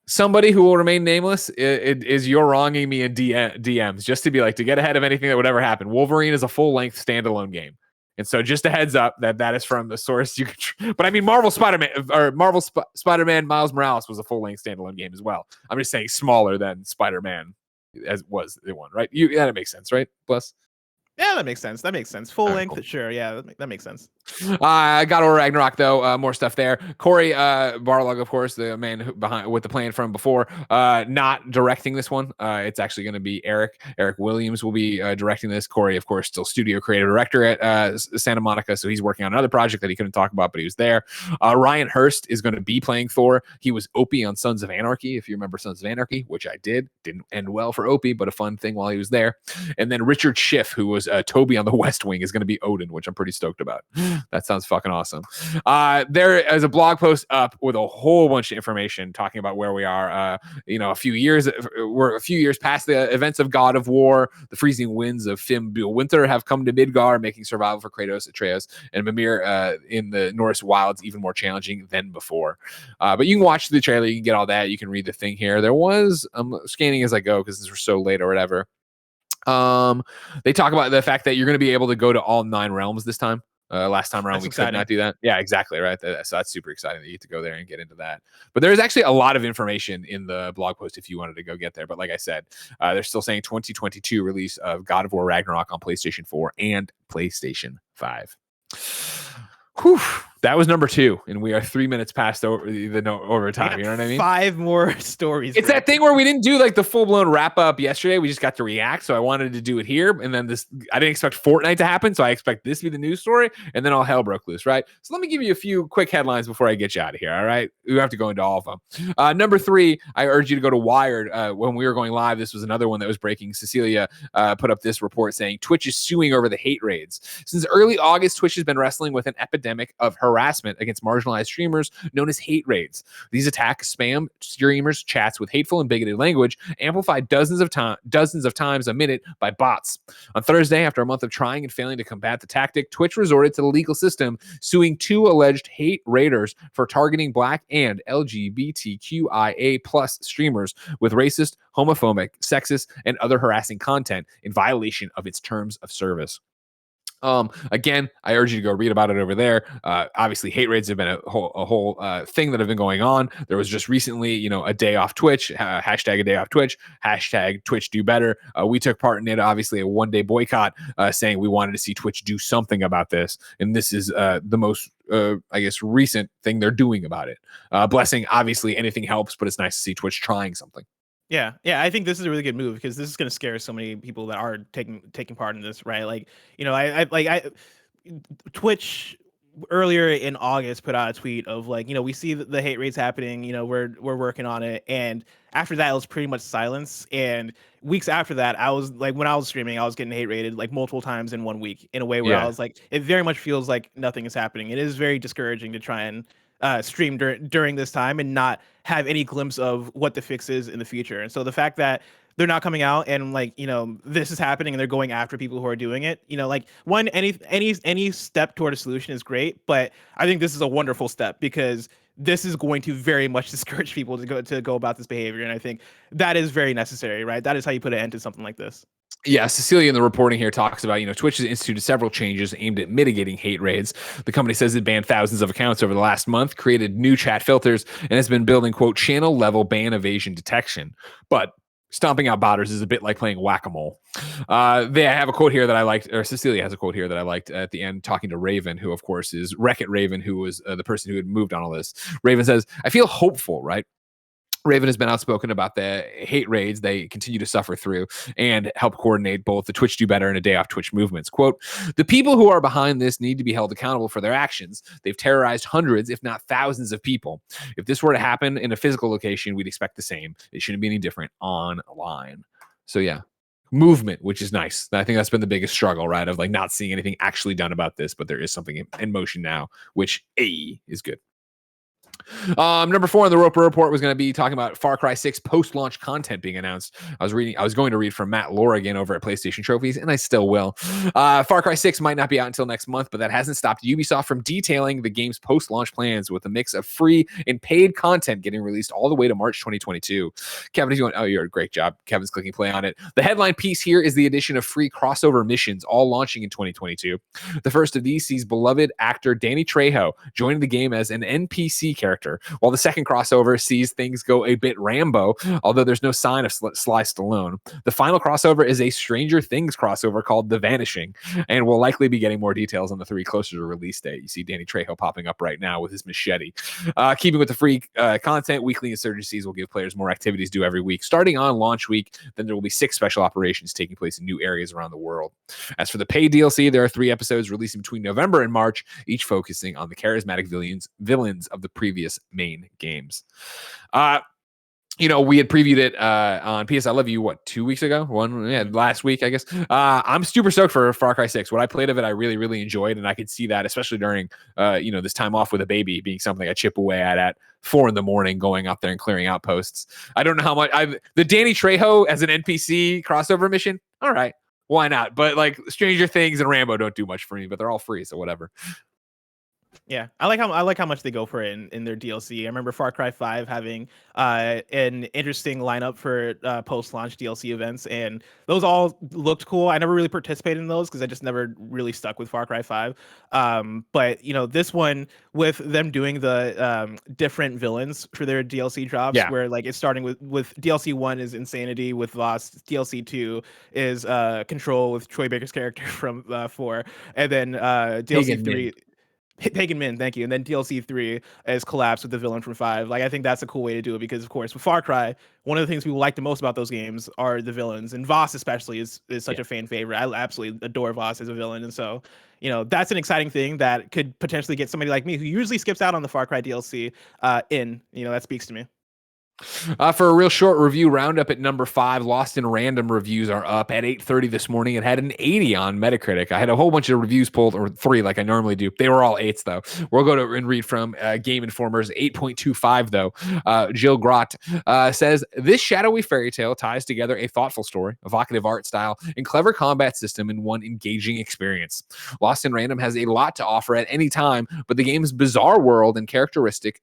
somebody who will remain nameless is you're wronging me in DMs just to be like, to get ahead of anything that would ever happen. Wolverine is a full-length standalone game. And so just a heads up that is from the source you could but I mean Marvel Spider-Man Miles Morales was a full-length standalone game as well. I'm just saying smaller than Spider-Man as was the one, right? That makes sense, right? Bless. Yeah, that makes sense. Full length, cool. Sure. Yeah, that makes sense. God of War Ragnarok, though, more stuff there. Corey Barlog, of course, the man behind with the plan from before, not directing this one. It's actually going to be Eric Williams will be directing this. Corey, of course, still studio creative director at Santa Monica, so he's working on another project that he couldn't talk about, but he was there. Ryan Hurst is going to be playing Thor. He was Opie on Sons of Anarchy, if you remember Sons of Anarchy, which I did. Didn't end well for Opie, but a fun thing while he was there. And then Richard Schiff, who was Toby on the West Wing, is going to be Odin, which I'm pretty stoked about. That sounds fucking awesome. There is a blog post up with a whole bunch of information talking about where we are. We're a few years past the events of God of War. The freezing winds of Fimbulwinter have come to Midgard, making survival for Kratos, Atreus, and Mimir in the Norse wilds even more challenging than before. But you can watch the trailer. You can get all that. You can read the thing here. There was scanning as I go because this was so late or whatever. They talk about the fact that you're going to be able to go to all 9 realms this time. Last time around, we could not do that. Yeah, exactly. Right. So that's super exciting that you get to go there and get into that. But there's actually a lot of information in the blog post if you wanted to go get there. But like I said, they're still saying 2022 release of God of War Ragnarok on PlayStation 4 and PlayStation 5. Whew. That was number 2, and we are 3 minutes past overtime. You know what I mean? 5 more stories. It's that thing where we didn't do like the full blown wrap up yesterday. We just got to react, so I wanted to do it here. And then I didn't expect Fortnite to happen, so I expect this to be the news story. And then all hell broke loose, right? So let me give you a few quick headlines before I get you out of here. All right, we have to go into all of them. Number 3, I urge you to go to Wired. When we were going live, this was another one that was breaking. Cecilia put up this report saying Twitch is suing over the hate raids. Since early August, Twitch has been wrestling with an epidemic of harassment against marginalized streamers known as hate raids. These attacks spam streamers' chats with hateful and bigoted language, amplified dozens of times a minute by bots. On Thursday, after a month of trying and failing to combat the tactic, Twitch resorted to the legal system, suing 2 alleged hate raiders for targeting Black and LGBTQIA+ streamers with racist, homophobic, sexist, and other harassing content in violation of its terms of service. Again, I urge you to go read about it over there. Obviously, hate raids have been a whole thing that have been going on. There was just recently, a day off Twitch, hashtag a day off Twitch, hashtag Twitch do better. We took part in it, obviously a 1 day boycott, saying we wanted to see Twitch do something about this. And this is the most, I guess, recent thing they're doing about it. Blessing, obviously anything helps, but it's nice to see Twitch trying something. Yeah, I think this is a really good move because this is going to scare so many people that are taking part in this, right? Like, I Twitch earlier in August put out a tweet of like, we see the hate rates happening, we're working on it, and after that it was pretty much silence. And weeks after that, I was like, when I was streaming, I was getting hate rated like multiple times in 1 week in a way where I was like, it very much feels like nothing is happening. It is very discouraging to try and stream during this time and not have any glimpse of what the fix is in the future. And so the fact that they're not coming out and like, this is happening and they're going after people who are doing it, like any step toward a solution is great, but I think this is a wonderful step because this is going to very much discourage people to go about this behavior. And I think that is very necessary, right? That is how you put an end to something like this. Yeah, CECILIA in the reporting here talks about, Twitch has instituted several changes aimed at mitigating hate raids. The company says it banned thousands of accounts over the last month, created new chat filters, and has been building, quote, channel level ban evasion detection. But stomping out botters is a bit like playing whack-a-mole. They have a quote here that I liked, or CECILIA has a quote here that I liked at the end, talking to Raven, who, of course, is Wreck-It Raven, who was the person who had moved on all this. Raven says, I feel hopeful, right? Raven has been outspoken about the hate raids they continue to suffer through and help coordinate both the Twitch Do Better and a Day Off Twitch movements. Quote, the people who are behind this need to be held accountable for their actions. They've terrorized hundreds, if not thousands of people. If this were to happen in a physical location, we'd expect the same. It shouldn't be any different online. So yeah, movement, which is nice. I think that's been the biggest struggle, right? Of like not seeing anything actually done about this, but there is something in motion now, which is good. Number 4 on the Roper Report was going to be talking about Far Cry 6 post-launch content being announced. I was going to read from Matt Lorrigan over at PlayStation Trophies, and I still will. Far Cry 6 might not be out until next month, but that hasn't stopped Ubisoft from detailing the game's post-launch plans with a mix of free and paid content getting released all the way to March 2022. Kevin, if you want, you're a great job. Kevin's clicking play on it. The headline piece here is the addition of free crossover missions, all launching in 2022. The first of these sees beloved actor Danny Trejo joining the game as an NPC character, while the second crossover sees things go a bit Rambo, although there's no sign of Sly Stallone. The final crossover is a Stranger Things crossover called The Vanishing, and we'll likely be getting more details on the 3 closer to release date. You see Danny Trejo popping up right now with his machete. Keeping with the free content, weekly insurgencies will give players more activities to do every week. Starting on launch week, then there will be 6 special operations taking place in new areas around the world. As for the paid DLC, there are 3 episodes releasing between November and March, each focusing on the charismatic villains of the previous main games. We had previewed it on PS I Love You, 2 weeks ago? Last week, I guess. I'm super stoked for Far Cry 6. What I played of it, I really, really enjoyed, and I could see that, especially during, this time off with a baby, being something I chip away at 4 a.m, going up there and clearing outposts. I don't know how much. The Danny Trejo as an NPC crossover mission, all right, why not? But like Stranger Things and Rambo don't do much for me, but they're all free, so whatever. Yeah, I like how much they go for it in their DLC. I remember Far Cry 5 having an interesting lineup for post-launch DLC events, and those all looked cool. I never really participated in those because I just never really stuck with Far Cry 5. But this one with them doing the different villains for their DLC drops, where like it's starting with DLC 1 is Insanity with Voss, DLC 2 is Control with Troy Baker's character from 4, and then DLC 3. Pagan Min, thank you. And then DLC 3 is Collapse with the villain from 5. Like, I think that's a cool way to do it because, of course, with Far Cry, one of the things people like the most about those games are the villains. And Voss especially is such a fan favorite. I absolutely adore Voss as a villain. And so, that's an exciting thing that could potentially get somebody like me who usually skips out on the Far Cry DLC in. That speaks to me. For a real short review roundup at number 5, Lost in Random reviews are up at 8:30 this morning. It had an 80 on Metacritic. I had a whole bunch of reviews pulled, or 3 like I normally do. They were all 8s though. We'll go to and read from Game Informer's 8.25 though. Jill Grott says, this shadowy fairy tale ties together a thoughtful story, evocative art style, and clever combat system in one engaging experience. Lost in Random has a lot to offer at any time, but the game's bizarre world and characteristic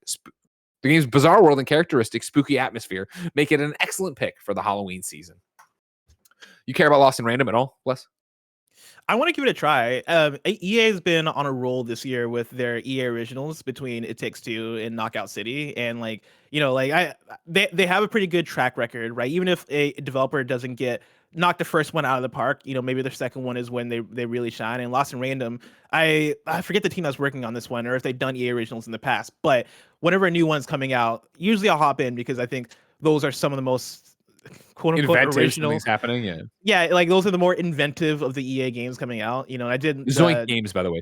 spooky atmosphere make it an excellent pick for the Halloween season. You care about Lost in Random at all, Wes? I want to give it a try. EA has been on a roll this year with their EA originals between It Takes Two and Knockout City, and they have a pretty good track record, right? Even if a developer doesn't get knock the first one out of the park, maybe their second one is when they really shine. And Lost in Random, I forget the team that's working on this one or if they've done EA originals in the past, but whenever a new one's coming out, usually I'll hop in because I think those are some of the most quote unquote Inventive original things happening. Yeah. yeah, like those are the more inventive of the EA games coming out. I did Zoink Games, by the way.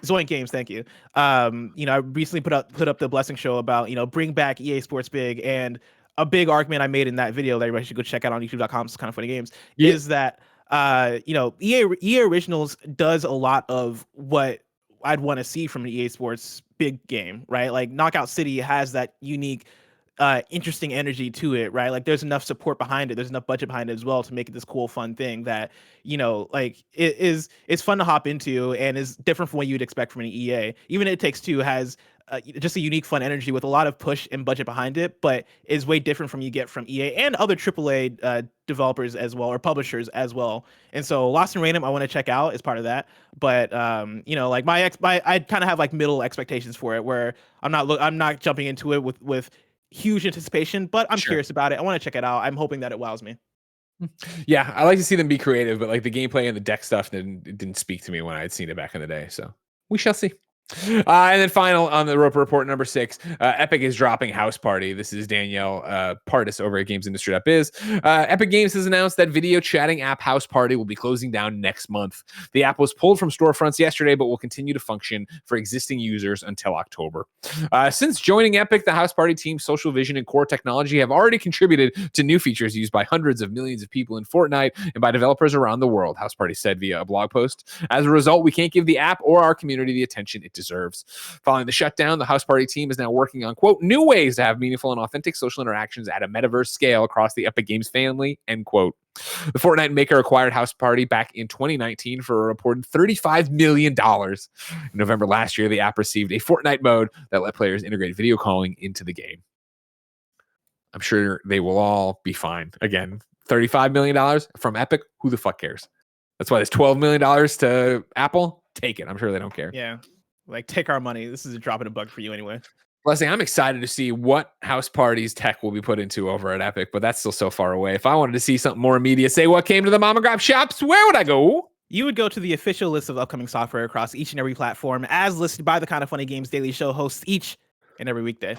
Zoink Games, thank you. I recently put up the Blessing Show about bring back EA Sports Big, and a big argument I made in that video that everybody should go check out on YouTube.com. It's kind of funny games. Yeah. Is that EA Originals does a lot of what I'd want to see from an EA Sports big game, right? Like Knockout City has that unique interesting energy to it, right? Like there's enough support behind it, there's enough budget behind it as well to make it this cool fun thing that it's fun to hop into and is different from what you'd expect from an EA. Even It Takes Two has just a unique fun energy with a lot of push and budget behind it, but is way different from you get from EA and other AAA developers as well, or publishers as well. And so Lost in Random I want to check out as part of that, but I kind of have like middle expectations for it, where I'm not jumping into it with huge anticipation, but I'm curious about it. I want to check it out. I'm hoping that it wows me. Yeah, I like to see them be creative, but like the gameplay and the deck stuff didn't speak to me when I had seen it back in the day. So we shall see. And then final on the Roper Report number 6, Epic is dropping Houseparty. This is Danielle Partis over at GamesIndustry.biz. Epic Games has announced that video chatting app Houseparty will be closing down next month. The app was pulled from storefronts yesterday, but will continue to function for existing users until October. Since joining Epic, the Houseparty team's social vision and core technology have already contributed to new features used by hundreds of millions of people in Fortnite and by developers around the world, Houseparty said via a blog post. As a result, we can't give the app or our community the attention it deserves. Following the shutdown, the Houseparty team is now working on, quote, new ways to have meaningful and authentic social interactions at a metaverse scale across the Epic Games family, end quote. The Fortnite maker acquired Houseparty back in 2019 for a reported $35 million. In November last year, the app received a Fortnite mode that let players integrate video calling into the game. I'm sure they will all be fine. Again, $35 million from Epic, who the fuck cares? That's why there's $12 million to Apple. Take it. I'm sure they don't care. Yeah. Like, take our money. This is a drop in a bucket for you anyway. Blessing, I'm excited to see what Houseparty's tech will be put into over at Epic, but that's still so far away. If I wanted to see something more immediate, say what came to the Mom and Grab shops, where would I go? You would go to the official list of upcoming software across each and every platform, as listed by the Kind of Funny Games Daily Show hosts each and every weekday.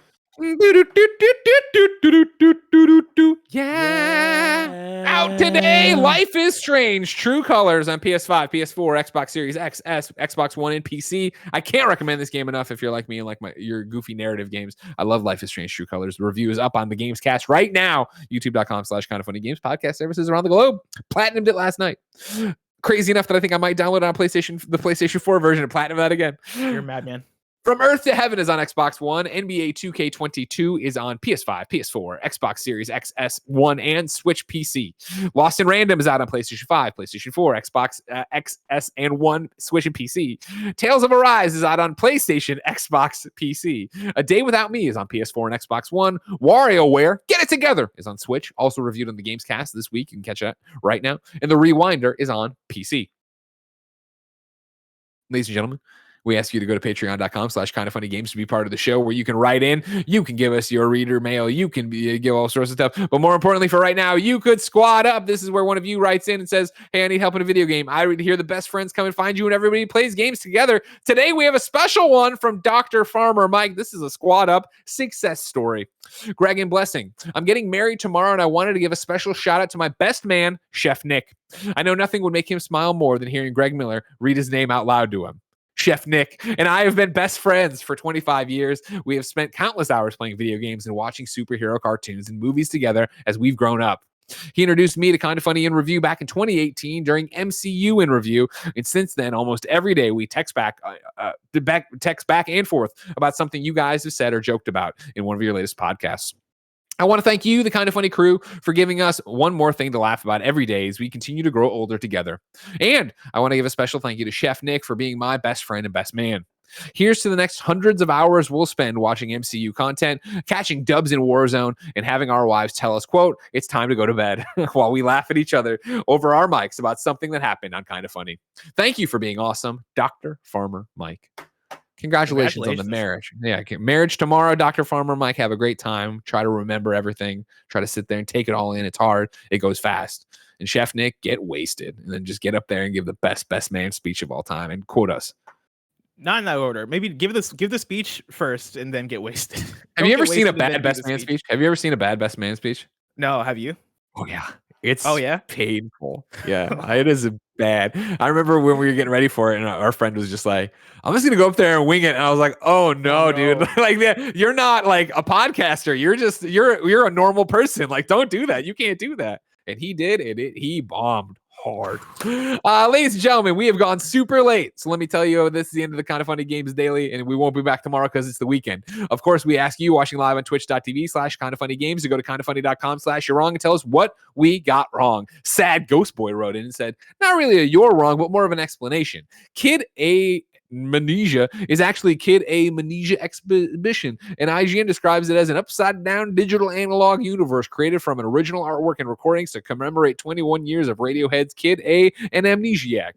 Yeah. Out today, Life is Strange, True Colors on PS5, PS4, Xbox Series X, S, Xbox One, and PC. I can't recommend this game enough if you're like me and like your goofy narrative games. I love Life is Strange, True Colors. The review is up on the Gamescast right now, youtube.com/kindoffunnygames, podcast services around the globe. Platinumed it last night. Crazy enough that I think I might download it on the PlayStation 4 version and platinum that again. You're a madman. From Earth to Heaven is on Xbox One. NBA 2K22 is on PS5, PS4, Xbox Series X, S1, and Switch PC. Lost in Random is out on PlayStation 5, PlayStation 4, Xbox X, S, and 1, Switch, and PC. Tales of Arise is out on PlayStation, Xbox, PC. A Day Without Me is on PS4 and Xbox One. WarioWare, Get It Together is on Switch, also reviewed on the Gamescast this week. You can catch that right now. And The Rewinder is on PC. Ladies and gentlemen, we ask you to go to patreon.com/kindoffunnygames to be part of the show, where you can write in, you can give us your reader mail, you can give all sorts of stuff. But more importantly, for right now, you could squad up. This is where one of you writes in and says, hey, I need help in a video game. I hear the best friends come and find you and everybody plays games together. Today, we have a special one from Dr. Farmer Mike. This is a squad up success story. Greg and Blessing, I'm getting married tomorrow, and I wanted to give a special shout out to my best man, Chef Nick. I know nothing would make him smile more than hearing Greg Miller read his name out loud to him. Chef Nick and I have been best friends for 25 years. We have spent countless hours playing video games and watching superhero cartoons and movies together as we've grown up. He introduced me to Kind of Funny in Review back in 2018 during MCU in Review, and since then, almost every day we text back and forth about something you guys have said or joked about in one of your latest podcasts. I want to thank you, the Kind of Funny crew, for giving us one more thing to laugh about every day as we continue to grow older together. And I want to give a special thank you to Chef Nick for being my best friend and best man. Here's to the next hundreds of hours we'll spend watching MCU content, catching dubs in Warzone, and having our wives tell us, quote, it's time to go to bed while we laugh at each other over our mics about something that happened on Kinda Funny. Thank you for being awesome, Dr. Farmer Mike. Congratulations on the marriage. Yeah, marriage tomorrow, Dr. Farmer Mike. Have a great time. Try to remember everything. Try to sit there and take it all in. It's hard. It goes fast. And Chef Nick, get wasted. And then just get up there and give the best man speech of all time and quote us. Not in that order. Maybe give the speech first and then get wasted. Have you ever seen a bad best man speech? Have you ever seen a bad best man speech? No, have you? Oh, yeah. It's painful. Yeah, it is bad. I remember when we were getting ready for it, and our friend was just like, I'm just going to go up there and wing it. And I was like, oh, no, dude. Like, you're not like a podcaster. You're a normal person. Like, don't do that. You can't do that. And he did, and he bombed hard. Ladies and gentlemen, we have gone super late. So let me tell you, this is the end of the Kinda Funny Games Daily, and we won't be back tomorrow because it's the weekend. Of course, we ask you watching live on twitch.tv/kindafunnygames to go to kindafunny.com/you're wrong and tell us what we got wrong. Sad Ghost Boy wrote in and said, not really a you're wrong, but more of an explanation. Kid Amnesia is actually Kid Amnesia Exhibition, and IGN describes it as an upside-down digital analog universe created from an original artwork and recordings to commemorate 21 years of Radiohead's Kid A and Amnesiac.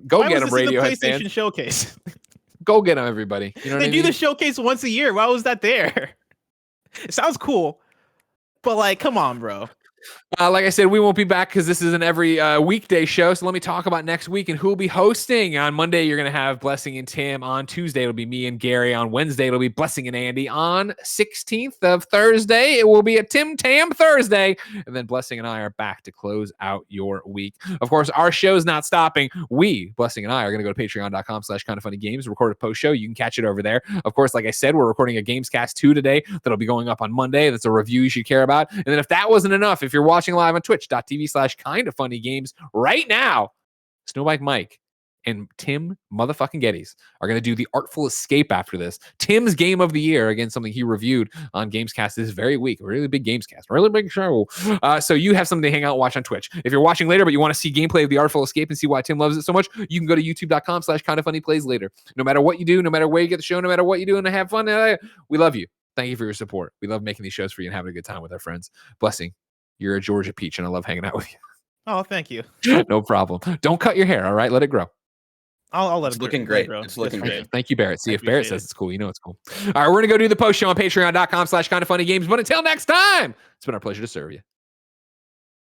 Go get them, Radiohead fans. PlayStation Showcase. Go get them, everybody. You know they do the showcase once a year. Why was that there? It sounds cool, but like, come on, bro. Like I said, we won't be back because this is an every weekday show. So let me talk about next week and who will be hosting. On Monday, you're going to have Blessing and Tim. On Tuesday, it'll be me and Gary. On Wednesday, it'll be Blessing and Andy. On 16th of Thursday, it will be a Tim Tam Thursday. And then Blessing and I are back to close out your week. Of course, our show's not stopping. We, Blessing and I, are going to go to patreon.com/kindafunnygames, record a post show. You can catch it over there. Of course, like I said, we're recording a Gamescast 2 today that'll be going up on Monday. That's a review you should care about. And then if that wasn't enough, if you're watching live on twitch.tv/kindafunnygames right now, Snowbike Mike and Tim motherfucking Geddes are going to do the Artful Escape after this. Tim's game of the year, again, something he reviewed on Gamescast this very week. A really big Gamescast, really big show. So you have something to hang out and watch on Twitch. If you're watching later, but you want to see gameplay of the Artful Escape and see why Tim loves it so much, you can go to youtube.com/kindafunnyplays later. No matter what you do, no matter where you get the show, no matter what you do and have fun, we love you. Thank you for your support. We love making these shows for you and having a good time with our friends. Blessing. You're a Georgia peach, and I love hanging out with you. Oh, thank you. No problem. Don't cut your hair, all right? Let it grow. I'll let it looking great. It's looking great. Thank you, Barrett. See, if Barrett says it's cool, you know it's cool. All right, we're going to go do the post show on patreon.com/kindafunnygames. But until next time, it's been our pleasure to serve you.